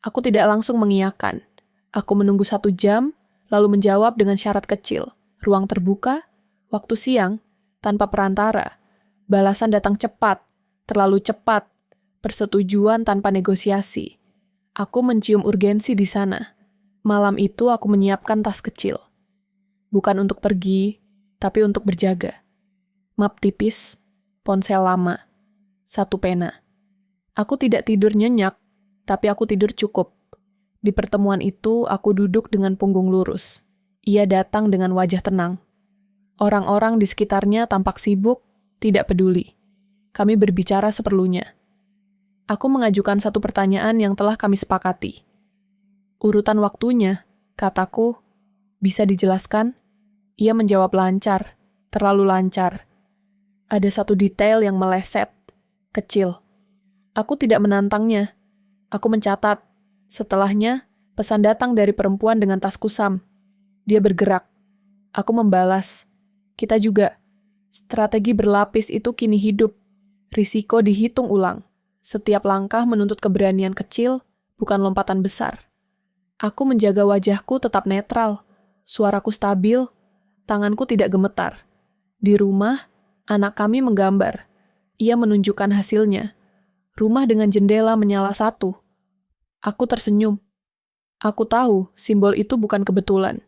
Aku tidak langsung mengiyakan. Aku menunggu 1 jam, lalu menjawab dengan syarat kecil. Ruang terbuka, waktu siang, tanpa perantara. Balasan datang cepat, terlalu cepat. Persetujuan tanpa negosiasi. Aku mencium urgensi di sana. Malam itu aku menyiapkan tas kecil. Bukan untuk pergi, tapi untuk berjaga. Map tipis, ponsel lama, 1 pena. Aku tidak tidur nyenyak, tapi aku tidur cukup. Di pertemuan itu, aku duduk dengan punggung lurus. Ia datang dengan wajah tenang. Orang-orang di sekitarnya tampak sibuk, tidak peduli. Kami berbicara seperlunya. Aku mengajukan satu pertanyaan yang telah kami sepakati. Urutan waktunya, kataku, bisa dijelaskan? Ia menjawab lancar, terlalu lancar. Ada satu detail yang meleset, kecil. Aku tidak menantangnya. Aku mencatat. Setelahnya, pesan datang dari perempuan dengan tas kusam. Dia bergerak. Aku membalas. Kita juga. Strategi berlapis itu kini hidup. Risiko dihitung ulang. Setiap langkah menuntut keberanian kecil, bukan lompatan besar. Aku menjaga wajahku tetap netral. Suaraku stabil. Tanganku tidak gemetar. Di rumah, anak kami menggambar. Ia menunjukkan hasilnya. Rumah dengan jendela menyala 1. Aku tersenyum. Aku tahu simbol itu bukan kebetulan.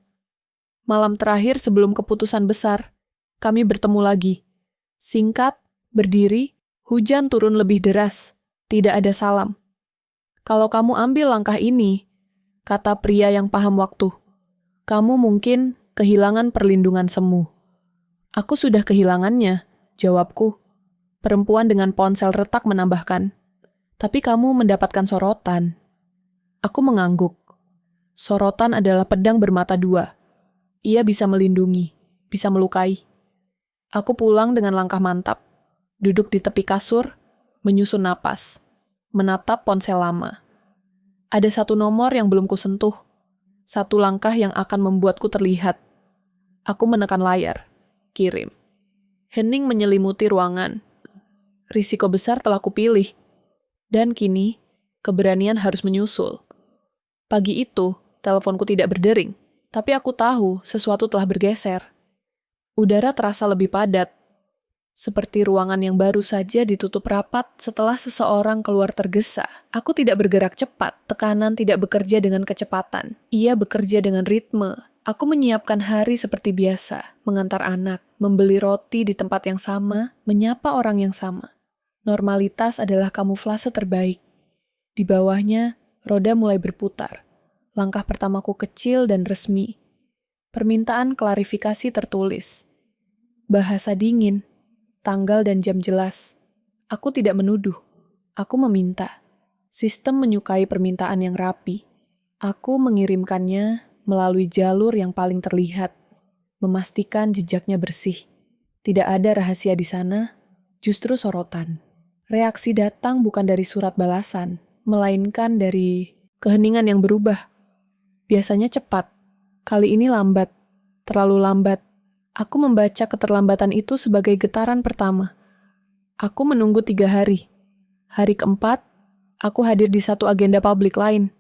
Malam terakhir sebelum keputusan besar, kami bertemu lagi. Singkat, berdiri, hujan turun lebih deras. Tidak ada salam. Kalau kamu ambil langkah ini, kata pria yang paham waktu, kamu mungkin kehilangan perlindungan semu. Aku sudah kehilangannya, jawabku. Perempuan dengan ponsel retak menambahkan. Tapi kamu mendapatkan sorotan. Aku mengangguk. Sorotan adalah pedang bermata 2. Ia bisa melindungi, bisa melukai. Aku pulang dengan langkah mantap. Duduk di tepi kasur, menyusun napas. Menatap ponsel lama. Ada 1 nomor yang belum kusentuh. 1 langkah yang akan membuatku terlihat. Aku menekan layar. Kirim. Hening menyelimuti ruangan. Risiko besar telah kupilih. Dan kini, keberanian harus menyusul. Pagi itu, teleponku tidak berdering. Tapi aku tahu sesuatu telah bergeser. Udara terasa lebih padat. Seperti ruangan yang baru saja ditutup rapat setelah seseorang keluar tergesa. Aku tidak bergerak cepat, tekanan tidak bekerja dengan kecepatan. Ia bekerja dengan ritme. Aku menyiapkan hari seperti biasa, mengantar anak, membeli roti di tempat yang sama, menyapa orang yang sama. Normalitas adalah kamuflase terbaik. Di bawahnya, roda mulai berputar. Langkah pertamaku kecil dan resmi. Permintaan klarifikasi tertulis. Bahasa dingin. Tanggal dan jam jelas. Aku tidak menuduh. Aku meminta. Sistem menyukai permintaan yang rapi. Aku mengirimkannya, melalui jalur yang paling terlihat, memastikan jejaknya bersih. Tidak ada rahasia di sana, justru sorotan. Reaksi datang bukan dari surat balasan, melainkan dari keheningan yang berubah. Biasanya cepat, kali ini lambat, terlalu lambat. Aku membaca keterlambatan itu sebagai getaran pertama. Aku menunggu 3 hari. Hari keempat, aku hadir di satu agenda publik lain.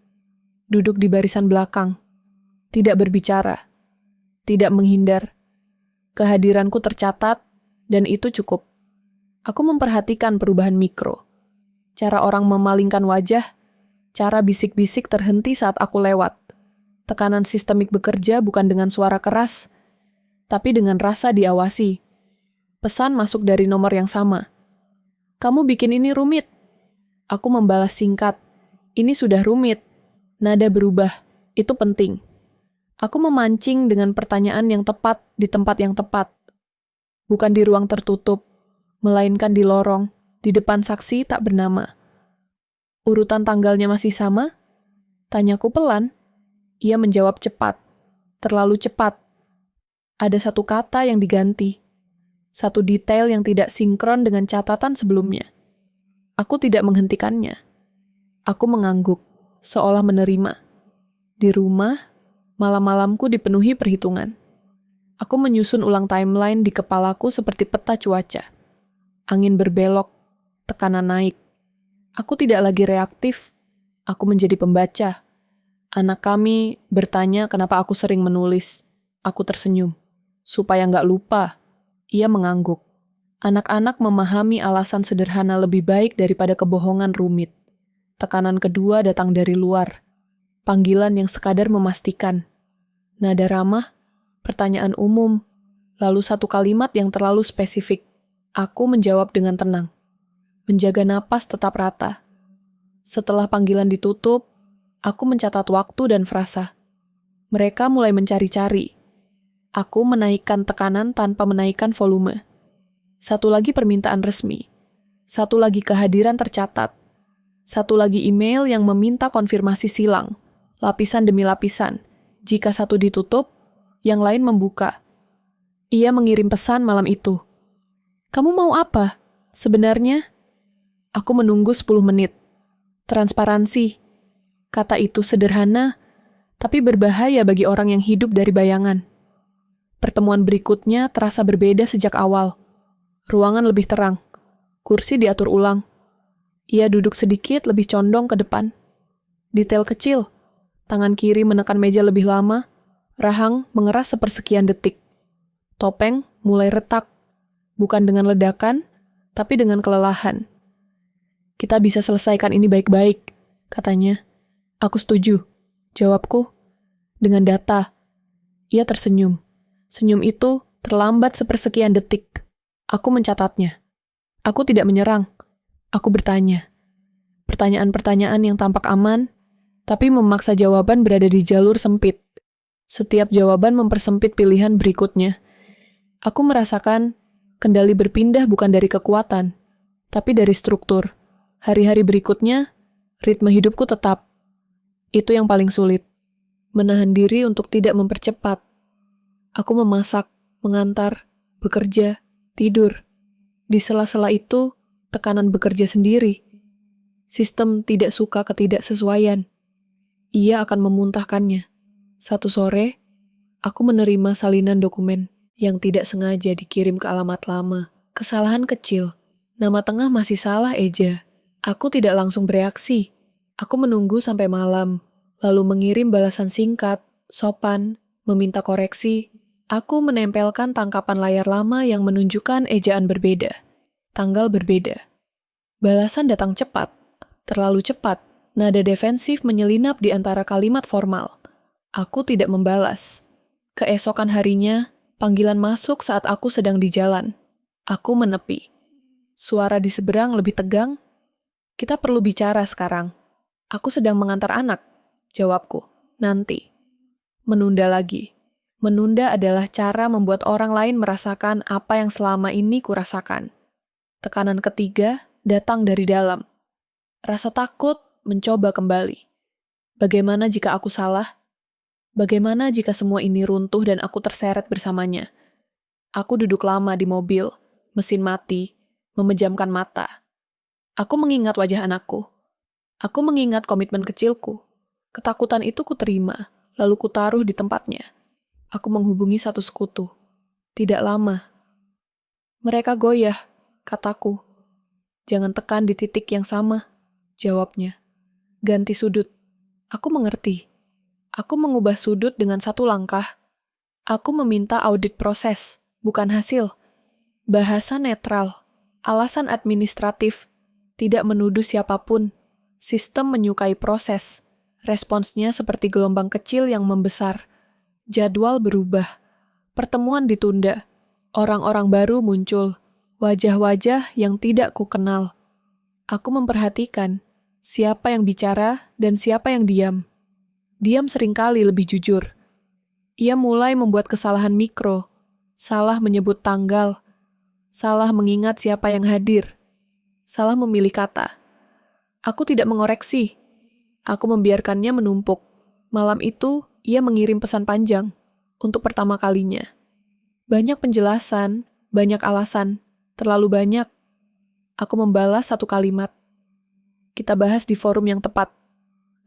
Duduk di barisan belakang. Tidak berbicara. Tidak menghindar. Kehadiranku tercatat, dan itu cukup. Aku memperhatikan perubahan mikro. Cara orang memalingkan wajah, cara bisik-bisik terhenti saat aku lewat. Tekanan sistemik bekerja bukan dengan suara keras, tapi dengan rasa diawasi. Pesan masuk dari nomor yang sama. Kamu bikin ini rumit. Aku membalas singkat. Ini sudah rumit. Nada berubah. Itu penting. Aku memancing dengan pertanyaan yang tepat di tempat yang tepat. Bukan di ruang tertutup, melainkan di lorong, di depan saksi tak bernama. Urutan tanggalnya masih sama? Tanyaku pelan. Ia menjawab cepat. Terlalu cepat. Ada satu kata yang diganti. Satu detail yang tidak sinkron dengan catatan sebelumnya. Aku tidak menghentikannya. Aku mengangguk, seolah menerima. Di rumah, malam-malamku dipenuhi perhitungan. Aku menyusun ulang timeline di kepalaku seperti peta cuaca. Angin berbelok, tekanan naik. Aku tidak lagi reaktif, aku menjadi pembaca. Anak kami bertanya kenapa aku sering menulis. Aku tersenyum. Supaya nggak lupa. Ia mengangguk. Anak-anak memahami alasan sederhana lebih baik daripada kebohongan rumit. Tekanan kedua datang dari luar. Panggilan yang sekadar memastikan. Nada ramah, pertanyaan umum, lalu satu kalimat yang terlalu spesifik. Aku menjawab dengan tenang. Menjaga napas tetap rata. Setelah panggilan ditutup, aku mencatat waktu dan frasa. Mereka mulai mencari-cari. Aku menaikkan tekanan tanpa menaikkan volume. Satu lagi permintaan resmi. Satu lagi kehadiran tercatat. Satu lagi email yang meminta konfirmasi silang. Lapisan demi lapisan. Jika satu ditutup, yang lain membuka. Ia mengirim pesan malam itu. Kamu mau apa? Sebenarnya, aku menunggu 10 menit. Transparansi. Kata itu sederhana, tapi berbahaya bagi orang yang hidup dari bayangan. Pertemuan berikutnya terasa berbeda sejak awal. Ruangan lebih terang. Kursi diatur ulang. Ia duduk sedikit lebih condong ke depan. Detail kecil. Tangan kiri menekan meja lebih lama. Rahang mengeras sepersekian detik. Topeng mulai retak. Bukan dengan ledakan, tapi dengan kelelahan. Kita bisa selesaikan ini baik-baik, katanya. Aku setuju. Jawabku. Dengan data. Ia tersenyum. Senyum itu terlambat sepersekian detik. Aku mencatatnya. Aku tidak menyerang. Aku bertanya. Pertanyaan-pertanyaan yang tampak aman, tapi memaksa jawaban berada di jalur sempit. Setiap jawaban mempersempit pilihan berikutnya. Aku merasakan kendali berpindah bukan dari kekuatan, tapi dari struktur. Hari-hari berikutnya, ritme hidupku tetap. Itu yang paling sulit. Menahan diri untuk tidak mempercepat. Aku memasak, mengantar, bekerja, tidur. Di sela-sela itu, tekanan bekerja sendiri. Sistem tidak suka ketidaksesuaian. Ia akan memuntahkannya. Satu sore, aku menerima salinan dokumen yang tidak sengaja dikirim ke alamat lama. Kesalahan kecil. Nama tengah masih salah eja. Aku tidak langsung bereaksi. Aku menunggu sampai malam, lalu mengirim balasan singkat, sopan, meminta koreksi. Aku menempelkan tangkapan layar lama yang menunjukkan ejaan berbeda. Tanggal berbeda. Balasan datang cepat. Terlalu cepat. Nada defensif menyelinap di antara kalimat formal. Aku tidak membalas. Keesokan harinya, panggilan masuk saat aku sedang di jalan. Aku menepi. Suara di seberang lebih tegang. Kita perlu bicara sekarang. Aku sedang mengantar anak. Jawabku. Nanti. Menunda lagi. Menunda adalah cara membuat orang lain merasakan apa yang selama ini kurasakan. Tekanan ketiga datang dari dalam. Rasa takut mencoba kembali. Bagaimana jika aku salah? Bagaimana jika semua ini runtuh dan aku terseret bersamanya? Aku duduk lama di mobil, mesin mati, memejamkan mata. Aku mengingat wajah anakku. Aku mengingat komitmen kecilku. Ketakutan itu kuterima, lalu kutaruh di tempatnya. Aku menghubungi satu sekutu. Tidak lama. Mereka goyah, kataku. Jangan tekan di titik yang sama, jawabnya. Ganti sudut. Aku mengerti. Aku mengubah sudut dengan satu langkah. Aku meminta audit proses, bukan hasil. Bahasa netral, alasan administratif, tidak menuduh siapapun. Sistem menyukai proses. Responsnya seperti gelombang kecil yang membesar. Jadwal berubah. Pertemuan ditunda. Orang-orang baru muncul. Wajah-wajah yang tidak kukenal. Aku memperhatikan siapa yang bicara dan siapa yang diam. Diam seringkali lebih jujur. Ia mulai membuat kesalahan mikro, salah menyebut tanggal, salah mengingat siapa yang hadir, salah memilih kata. Aku tidak mengoreksi. Aku membiarkannya menumpuk. Malam itu, ia mengirim pesan panjang untuk pertama kalinya. Banyak penjelasan, banyak alasan, terlalu banyak. Aku membalas satu kalimat. Kita bahas di forum yang tepat.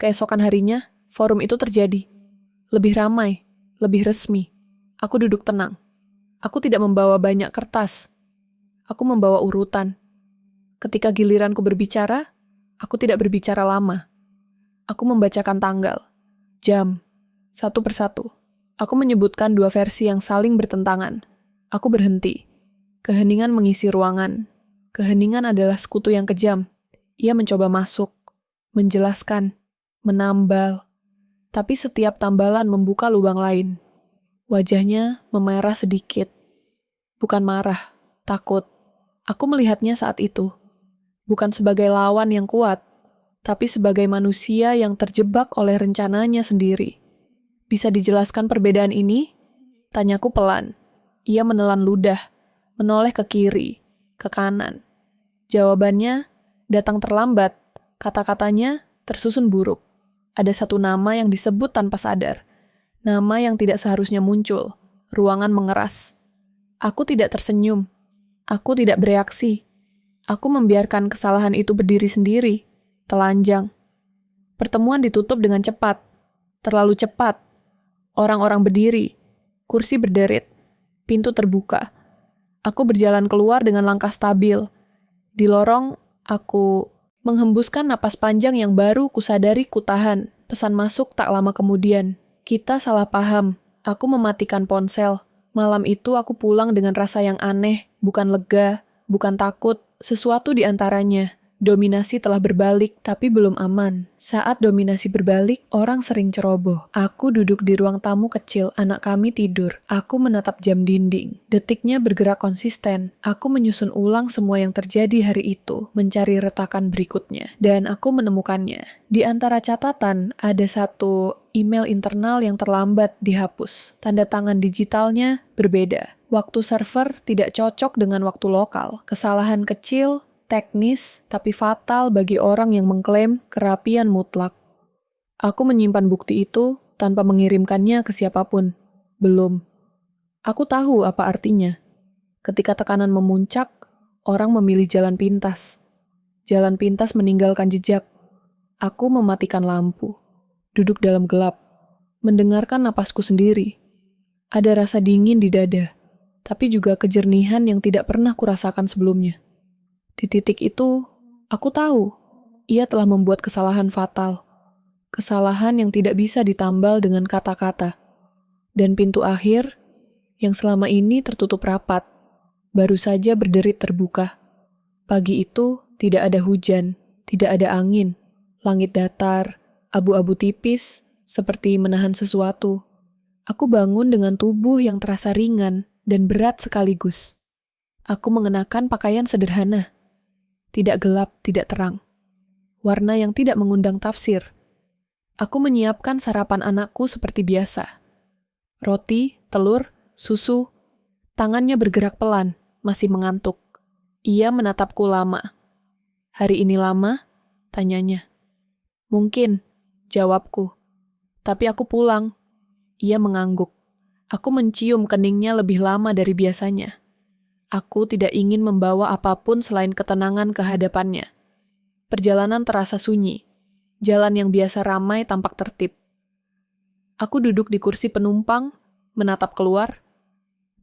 Keesokan harinya, forum itu terjadi. Lebih ramai, lebih resmi. Aku duduk tenang. Aku tidak membawa banyak kertas. Aku membawa urutan. Ketika giliranku berbicara, aku tidak berbicara lama. Aku membacakan tanggal, jam, satu persatu. Aku menyebutkan dua versi yang saling bertentangan. Aku berhenti. Keheningan mengisi ruangan. Keheningan adalah sekutu yang kejam. Ia mencoba masuk, menjelaskan, menambal. Tapi setiap tambalan membuka lubang lain. Wajahnya memerah sedikit. Bukan marah, takut. Aku melihatnya saat itu. Bukan sebagai lawan yang kuat, tapi sebagai manusia yang terjebak oleh rencananya sendiri. Bisa dijelaskan perbedaan ini? Tanyaku pelan. Ia menelan ludah, menoleh ke kiri, ke kanan. Jawabannya datang terlambat, kata-katanya tersusun buruk. Ada satu nama yang disebut tanpa sadar. Nama yang tidak seharusnya muncul. Ruangan mengeras. Aku tidak tersenyum. Aku tidak bereaksi. Aku membiarkan kesalahan itu berdiri sendiri, telanjang. Pertemuan ditutup dengan cepat. Terlalu cepat. Orang-orang berdiri. Kursi berderit. Pintu terbuka. Aku berjalan keluar dengan langkah stabil. Di lorong, aku menghembuskan napas panjang yang baru kusadari kutahan. Pesan masuk tak lama kemudian. Kita salah paham. Aku mematikan ponsel. Malam itu aku pulang dengan rasa yang aneh, bukan lega, bukan takut, sesuatu di antaranya. Dominasi telah berbalik, tapi belum aman. Saat dominasi berbalik, orang sering ceroboh. Aku duduk di ruang tamu kecil, anak kami tidur. Aku menatap jam dinding. Detiknya bergerak konsisten. Aku menyusun ulang semua yang terjadi hari itu, mencari retakan berikutnya. Dan aku menemukannya. Di antara catatan, ada satu email internal yang terlambat dihapus. Tanda tangan digitalnya berbeda. Waktu server tidak cocok dengan waktu lokal. Kesalahan kecil, teknis, tapi fatal bagi orang yang mengklaim kerapian mutlak. Aku menyimpan bukti itu tanpa mengirimkannya ke siapapun. Belum. Aku tahu apa artinya. Ketika tekanan memuncak, orang memilih jalan pintas. Jalan pintas meninggalkan jejak. Aku mematikan lampu. Duduk dalam gelap. Mendengarkan napasku sendiri. Ada rasa dingin di dada, tapi juga kejernihan yang tidak pernah kurasakan sebelumnya. Di titik itu, aku tahu ia telah membuat kesalahan fatal. Kesalahan yang tidak bisa ditambal dengan kata-kata. Dan pintu akhir, yang selama ini tertutup rapat, baru saja berderit terbuka. Pagi itu tidak ada hujan, tidak ada angin, langit datar, abu-abu tipis, seperti menahan sesuatu. Aku bangun dengan tubuh yang terasa ringan dan berat sekaligus. Aku mengenakan pakaian sederhana. Tidak gelap, tidak terang. Warna yang tidak mengundang tafsir. Aku menyiapkan sarapan anakku seperti biasa. Roti, telur, susu. Tangannya bergerak pelan, masih mengantuk. Ia menatapku lama. Hari ini lama? Tanyanya. Mungkin, jawabku. Tapi aku pulang. Ia mengangguk. Aku mencium keningnya lebih lama dari biasanya. Aku tidak ingin membawa apapun selain ketenangan ke hadapannya. Perjalanan terasa sunyi. Jalan yang biasa ramai tampak tertib. Aku duduk di kursi penumpang, menatap keluar.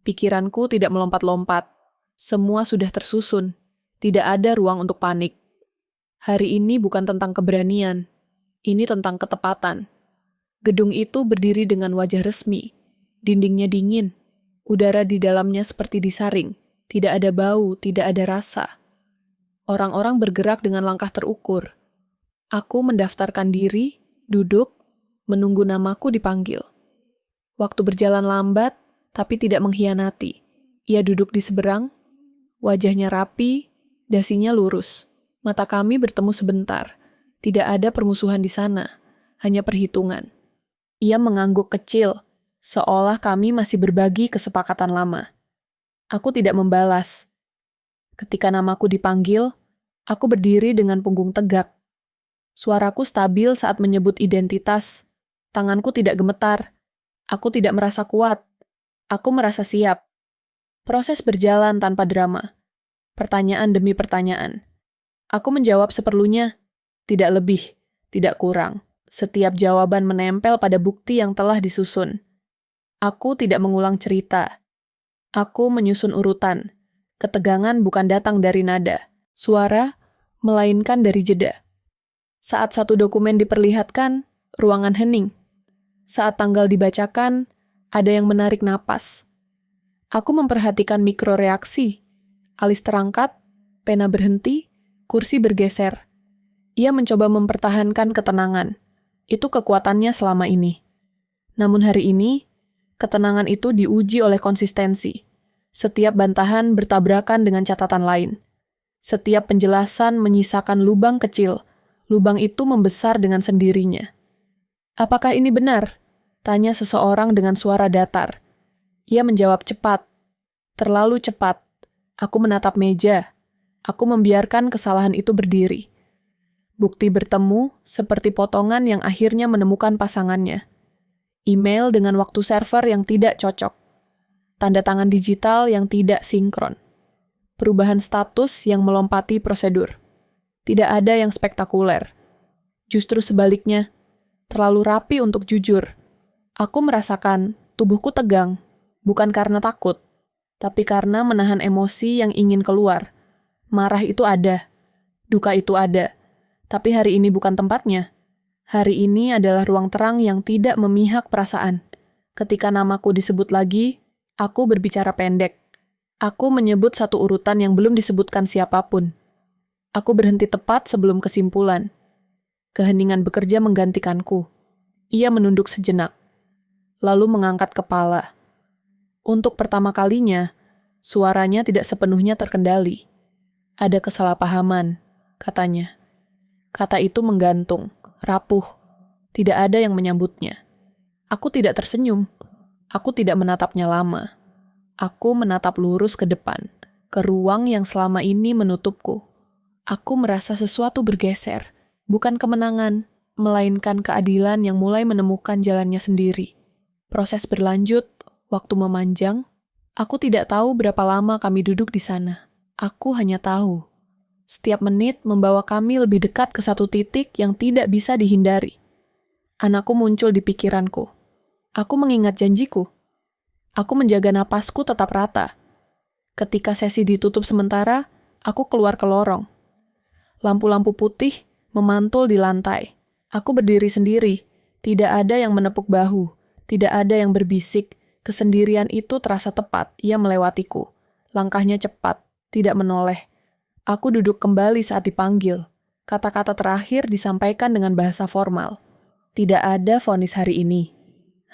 Pikiranku tidak melompat-lompat. Semua sudah tersusun. Tidak ada ruang untuk panik. Hari ini bukan tentang keberanian. Ini tentang ketepatan. Gedung itu berdiri dengan wajah resmi. Dindingnya dingin. Udara di dalamnya seperti disaring. Tidak ada bau, tidak ada rasa. Orang-orang bergerak dengan langkah terukur. Aku mendaftarkan diri, duduk, menunggu namaku dipanggil. Waktu berjalan lambat, tapi tidak mengkhianati. Ia duduk di seberang, wajahnya rapi, dasinya lurus. Mata kami bertemu sebentar. Tidak ada permusuhan di sana, hanya perhitungan. Ia mengangguk kecil, seolah kami masih berbagi kesepakatan lama. Aku tidak membalas. Ketika namaku dipanggil, aku berdiri dengan punggung tegak. Suaraku stabil saat menyebut identitas. Tanganku tidak gemetar. Aku tidak merasa kuat. Aku merasa siap. Proses berjalan tanpa drama. Pertanyaan demi pertanyaan. Aku menjawab seperlunya. Tidak lebih, tidak kurang. Setiap jawaban menempel pada bukti yang telah disusun. Aku tidak mengulang cerita. Aku menyusun urutan. Ketegangan bukan datang dari nada, suara, melainkan dari jeda. Saat satu dokumen diperlihatkan, ruangan hening. Saat tanggal dibacakan, ada yang menarik napas. Aku memperhatikan mikroreaksi. Alis terangkat, pena berhenti, kursi bergeser. Ia mencoba mempertahankan ketenangan. Itu kekuatannya selama ini. Namun hari ini, ketenangan itu diuji oleh konsistensi. Setiap bantahan bertabrakan dengan catatan lain. Setiap penjelasan menyisakan lubang kecil. Lubang itu membesar dengan sendirinya. "Apakah ini benar?" tanya seseorang dengan suara datar. Ia menjawab cepat. Terlalu cepat. Aku menatap meja. Aku membiarkan kesalahan itu berdiri. Bukti bertemu seperti potongan yang akhirnya menemukan pasangannya. Email dengan waktu server yang tidak cocok. Tanda tangan digital yang tidak sinkron. Perubahan status yang melompati prosedur. Tidak ada yang spektakuler. Justru sebaliknya, terlalu rapi untuk jujur. Aku merasakan tubuhku tegang, bukan karena takut, tapi karena menahan emosi yang ingin keluar. Marah itu ada, duka itu ada. Tapi hari ini bukan tempatnya. Hari ini adalah ruang terang yang tidak memihak perasaan. Ketika namaku disebut lagi, aku berbicara pendek. Aku menyebut satu urutan yang belum disebutkan siapapun. Aku berhenti tepat sebelum kesimpulan. Keheningan bekerja menggantikanku. Ia menunduk sejenak, lalu mengangkat kepala. Untuk pertama kalinya, suaranya tidak sepenuhnya terkendali. Ada kesalahpahaman, katanya. Kata itu menggantung, rapuh. Tidak ada yang menyambutnya. Aku tidak tersenyum. Aku tidak menatapnya lama. Aku menatap lurus ke depan, ke ruang yang selama ini menutupku. Aku merasa sesuatu bergeser, bukan kemenangan, melainkan keadilan yang mulai menemukan jalannya sendiri. Proses berlanjut, waktu memanjang. Aku tidak tahu berapa lama kami duduk di sana. Aku hanya tahu. Setiap menit membawa kami lebih dekat ke satu titik yang tidak bisa dihindari. Anakku muncul di pikiranku. Aku mengingat janjiku. Aku menjaga napasku tetap rata. Ketika sesi ditutup sementara, aku keluar ke lorong. Lampu-lampu putih memantul di lantai. Aku berdiri sendiri. Tidak ada yang menepuk bahu. Tidak ada yang berbisik. Kesendirian itu terasa tepat. Ia melewatiku. Langkahnya cepat. Tidak menoleh. Aku duduk kembali saat dipanggil. Kata-kata terakhir disampaikan dengan bahasa formal. Tidak ada vonis hari ini.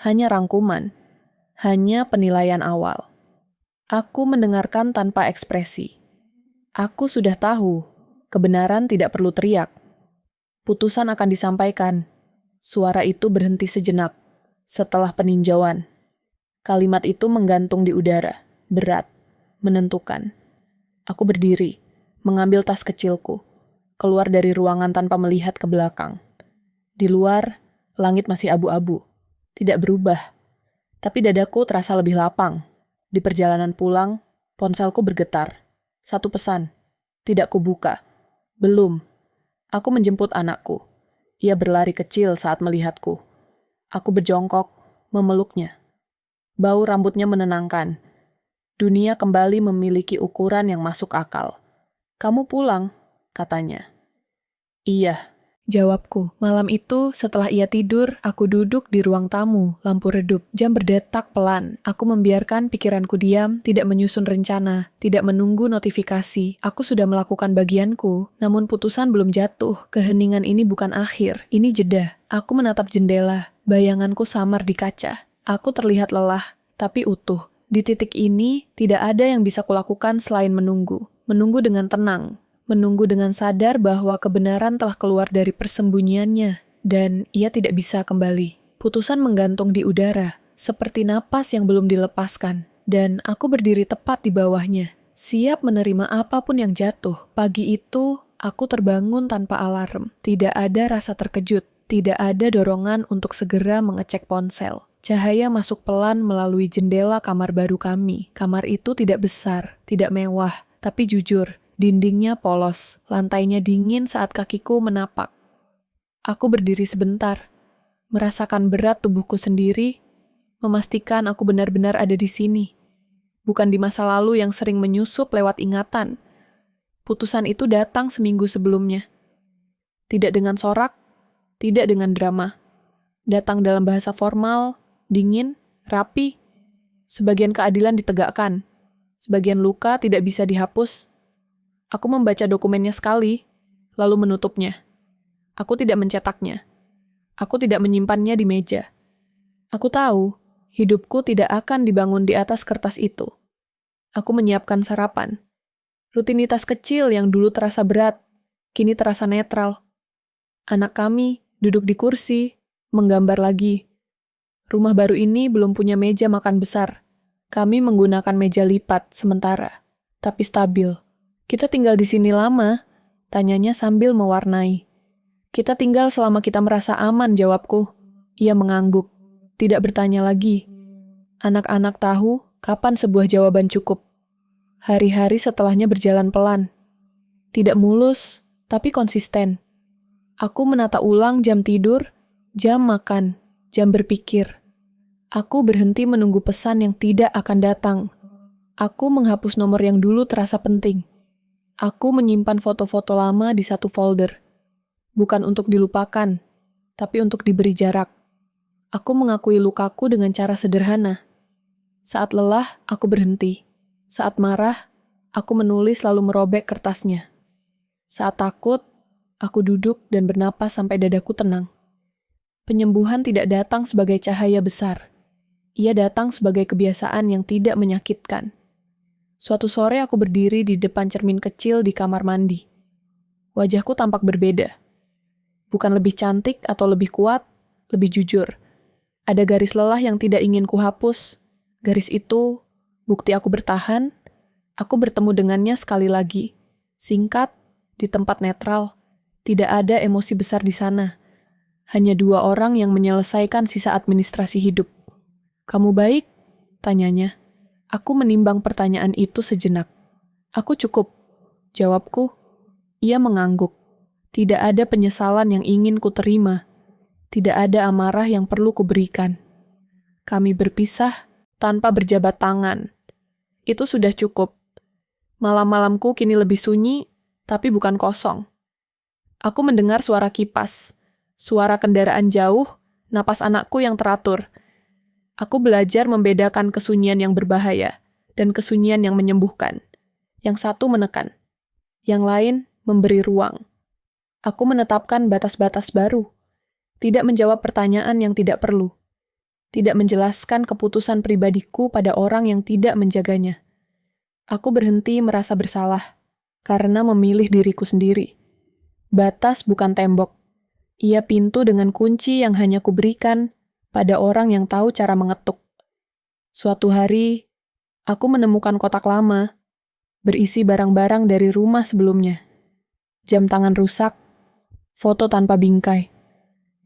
Hanya rangkuman. Hanya penilaian awal. Aku mendengarkan tanpa ekspresi. Aku sudah tahu. Kebenaran tidak perlu teriak. Putusan akan disampaikan. Suara itu berhenti sejenak. Setelah peninjauan. Kalimat itu menggantung di udara. Berat. Menentukan. Aku berdiri. Mengambil tas kecilku, keluar dari ruangan tanpa melihat ke belakang. Di luar, langit masih abu-abu, tidak berubah, Tapi dadaku terasa lebih lapang. Di perjalanan pulang, ponselku bergetar. Satu pesan. Tidak kubuka. Belum. Aku menjemput anakku. Ia berlari kecil saat melihatku. Aku berjongkok, memeluknya. Bau rambutnya menenangkan. Dunia kembali memiliki ukuran yang masuk akal. Kamu pulang, katanya. Iya, jawabku. Malam itu, setelah ia tidur, aku duduk di ruang tamu, lampu redup, jam berdetak pelan. Aku membiarkan pikiranku diam, tidak menyusun rencana, tidak menunggu notifikasi. Aku sudah melakukan bagianku, namun putusan belum jatuh. Keheningan ini bukan akhir, ini jeda. Aku menatap jendela, bayanganku samar di kaca. Aku terlihat lelah, tapi utuh. Di titik ini, tidak ada yang bisa kulakukan selain menunggu. Menunggu dengan tenang. Menunggu dengan sadar bahwa kebenaran telah keluar dari persembunyiannya, dan ia tidak bisa kembali. Putusan menggantung di udara, seperti napas yang belum dilepaskan, dan aku berdiri tepat di bawahnya, siap menerima apapun yang jatuh. Pagi itu, aku terbangun tanpa alarm. Tidak ada rasa terkejut, tidak ada dorongan untuk segera mengecek ponsel. Cahaya masuk pelan melalui jendela kamar baru kami. Kamar itu tidak besar, tidak mewah, tapi jujur. Dindingnya polos, lantainya dingin saat kakiku menapak. Aku berdiri sebentar, merasakan berat tubuhku sendiri, memastikan aku benar-benar ada di sini. Bukan di masa lalu yang sering menyusup lewat ingatan. Putusan itu datang seminggu sebelumnya. Tidak dengan sorak, tidak dengan drama. Datang dalam bahasa formal, dingin, rapi. Sebagian keadilan ditegakkan, sebagian luka tidak bisa dihapus. Aku membaca dokumennya sekali, lalu menutupnya. Aku tidak mencetaknya. Aku tidak menyimpannya di meja. Aku tahu, hidupku tidak akan dibangun di atas kertas itu. Aku menyiapkan sarapan. Rutinitas kecil yang dulu terasa berat, kini terasa netral. Anak kami duduk di kursi, menggambar lagi. Rumah baru ini belum punya meja makan besar. Kami menggunakan meja lipat sementara, tapi stabil. Kita tinggal di sini lama, tanyanya sambil mewarnai. Kita tinggal selama kita merasa aman, jawabku. Ia mengangguk, tidak bertanya lagi. Anak-anak tahu kapan sebuah jawaban cukup. Hari-hari setelahnya berjalan pelan. Tidak mulus, tapi konsisten. Aku menata ulang jam tidur, jam makan, jam berpikir. Aku berhenti menunggu pesan yang tidak akan datang. Aku menghapus nomor yang dulu terasa penting. Aku menyimpan foto-foto lama di satu folder. Bukan untuk dilupakan, tapi untuk diberi jarak. Aku mengakui lukaku dengan cara sederhana. Saat lelah, aku berhenti. Saat marah, aku menulis lalu merobek kertasnya. Saat takut, aku duduk dan bernapas sampai dadaku tenang. Penyembuhan tidak datang sebagai cahaya besar. Ia datang sebagai kebiasaan yang tidak menyakitkan. Suatu sore aku berdiri di depan cermin kecil di kamar mandi. Wajahku tampak berbeda. Bukan lebih cantik atau lebih kuat, lebih jujur. Ada garis lelah yang tidak ingin kuhapus. Garis itu, bukti aku bertahan. Aku bertemu dengannya sekali lagi. Singkat, di tempat netral. Tidak ada emosi besar di sana. Hanya dua orang yang menyelesaikan sisa administrasi hidup. Kamu baik? Tanyanya. Aku menimbang pertanyaan itu sejenak. Aku cukup, jawabku. Ia mengangguk. Tidak ada penyesalan yang ingin kuterima. Tidak ada amarah yang perlu kuberikan. Kami berpisah tanpa berjabat tangan. Itu sudah cukup. Malam-malamku kini lebih sunyi, tapi bukan kosong. Aku mendengar suara kipas, suara kendaraan jauh, napas anakku yang teratur. Aku belajar membedakan kesunyian yang berbahaya dan kesunyian yang menyembuhkan. Yang satu menekan, yang lain memberi ruang. Aku menetapkan batas-batas baru, tidak menjawab pertanyaan yang tidak perlu, tidak menjelaskan keputusan pribadiku pada orang yang tidak menjaganya. Aku berhenti merasa bersalah karena memilih diriku sendiri. Batas bukan tembok. Ia pintu dengan kunci yang hanya kuberikan pada orang yang tahu cara mengetuk. Suatu hari, aku menemukan kotak lama, berisi barang-barang dari rumah sebelumnya. Jam tangan rusak, foto tanpa bingkai,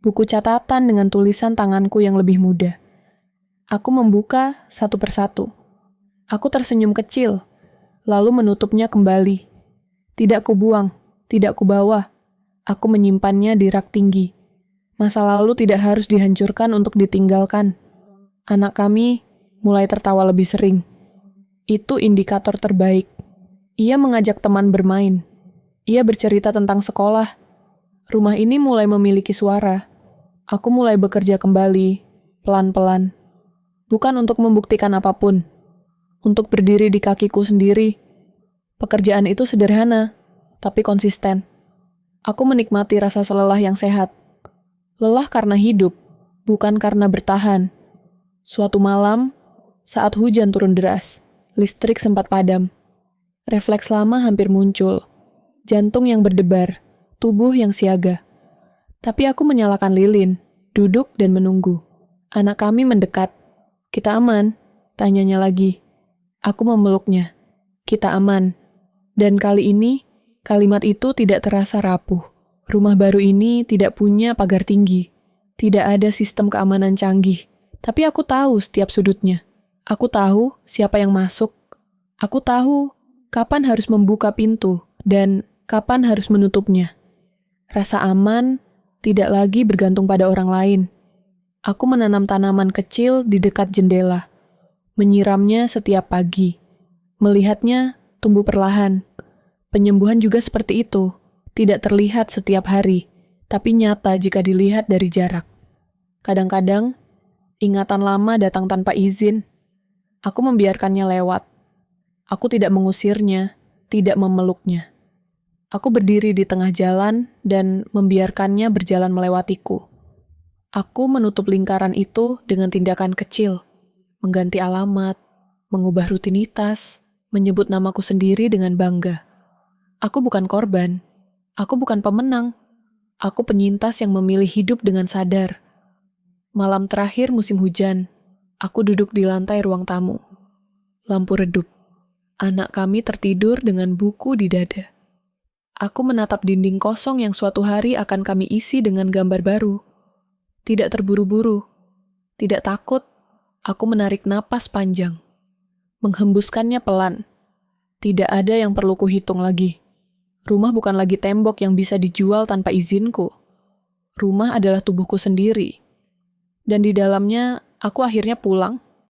buku catatan dengan tulisan tanganku yang lebih muda. Aku membuka satu persatu. Aku tersenyum kecil, lalu menutupnya kembali. Tidak kubuang, tidak kubawa. Aku menyimpannya di rak tinggi. Masa lalu tidak harus dihancurkan untuk ditinggalkan. Anak kami mulai tertawa lebih sering. Itu indikator terbaik. Ia mengajak teman bermain. Ia bercerita tentang sekolah. Rumah ini mulai memiliki suara. Aku mulai bekerja kembali, pelan-pelan. Bukan untuk membuktikan apapun. Untuk berdiri di kakiku sendiri. Pekerjaan itu sederhana, tapi konsisten. Aku menikmati rasa lelah yang sehat. Lelah karena hidup, bukan karena bertahan. Suatu malam, saat hujan turun deras, listrik sempat padam. Refleks lama hampir muncul. Jantung yang berdebar, tubuh yang siaga. Tapi aku menyalakan lilin, duduk dan menunggu. Anak kami mendekat. Kita aman? Tanyanya lagi. Aku memeluknya. Kita aman. Dan kali ini, kalimat itu tidak terasa rapuh. Rumah baru ini tidak punya pagar tinggi. Tidak ada sistem keamanan canggih. Tapi aku tahu setiap sudutnya. Aku tahu siapa yang masuk. Aku tahu kapan harus membuka pintu dan kapan harus menutupnya. Rasa aman tidak lagi bergantung pada orang lain. Aku menanam tanaman kecil di dekat jendela, menyiramnya setiap pagi, melihatnya tumbuh perlahan. Penyembuhan juga seperti itu, tidak terlihat setiap hari, tapi nyata jika dilihat dari jarak. Kadang-kadang, ingatan lama datang tanpa izin. Aku membiarkannya lewat. Aku tidak mengusirnya, tidak memeluknya. Aku berdiri di tengah jalan dan membiarkannya berjalan melewatiku. Aku menutup lingkaran itu dengan tindakan kecil, mengganti alamat, mengubah rutinitas, menyebut namaku sendiri dengan bangga. Aku bukan korban, aku bukan pemenang, aku penyintas yang memilih hidup dengan sadar. Malam terakhir musim hujan, aku duduk di lantai ruang tamu. Lampu redup, anak kami tertidur dengan buku di dada. Aku menatap dinding kosong yang suatu hari akan kami isi dengan gambar baru. Tidak terburu-buru, tidak takut, aku menarik napas panjang. Menghembuskannya pelan. Tidak ada yang perlu kuhitung lagi. Rumah bukan lagi tembok yang bisa dijual tanpa izinku. Rumah adalah tubuhku sendiri. Dan di dalamnya, aku akhirnya pulang.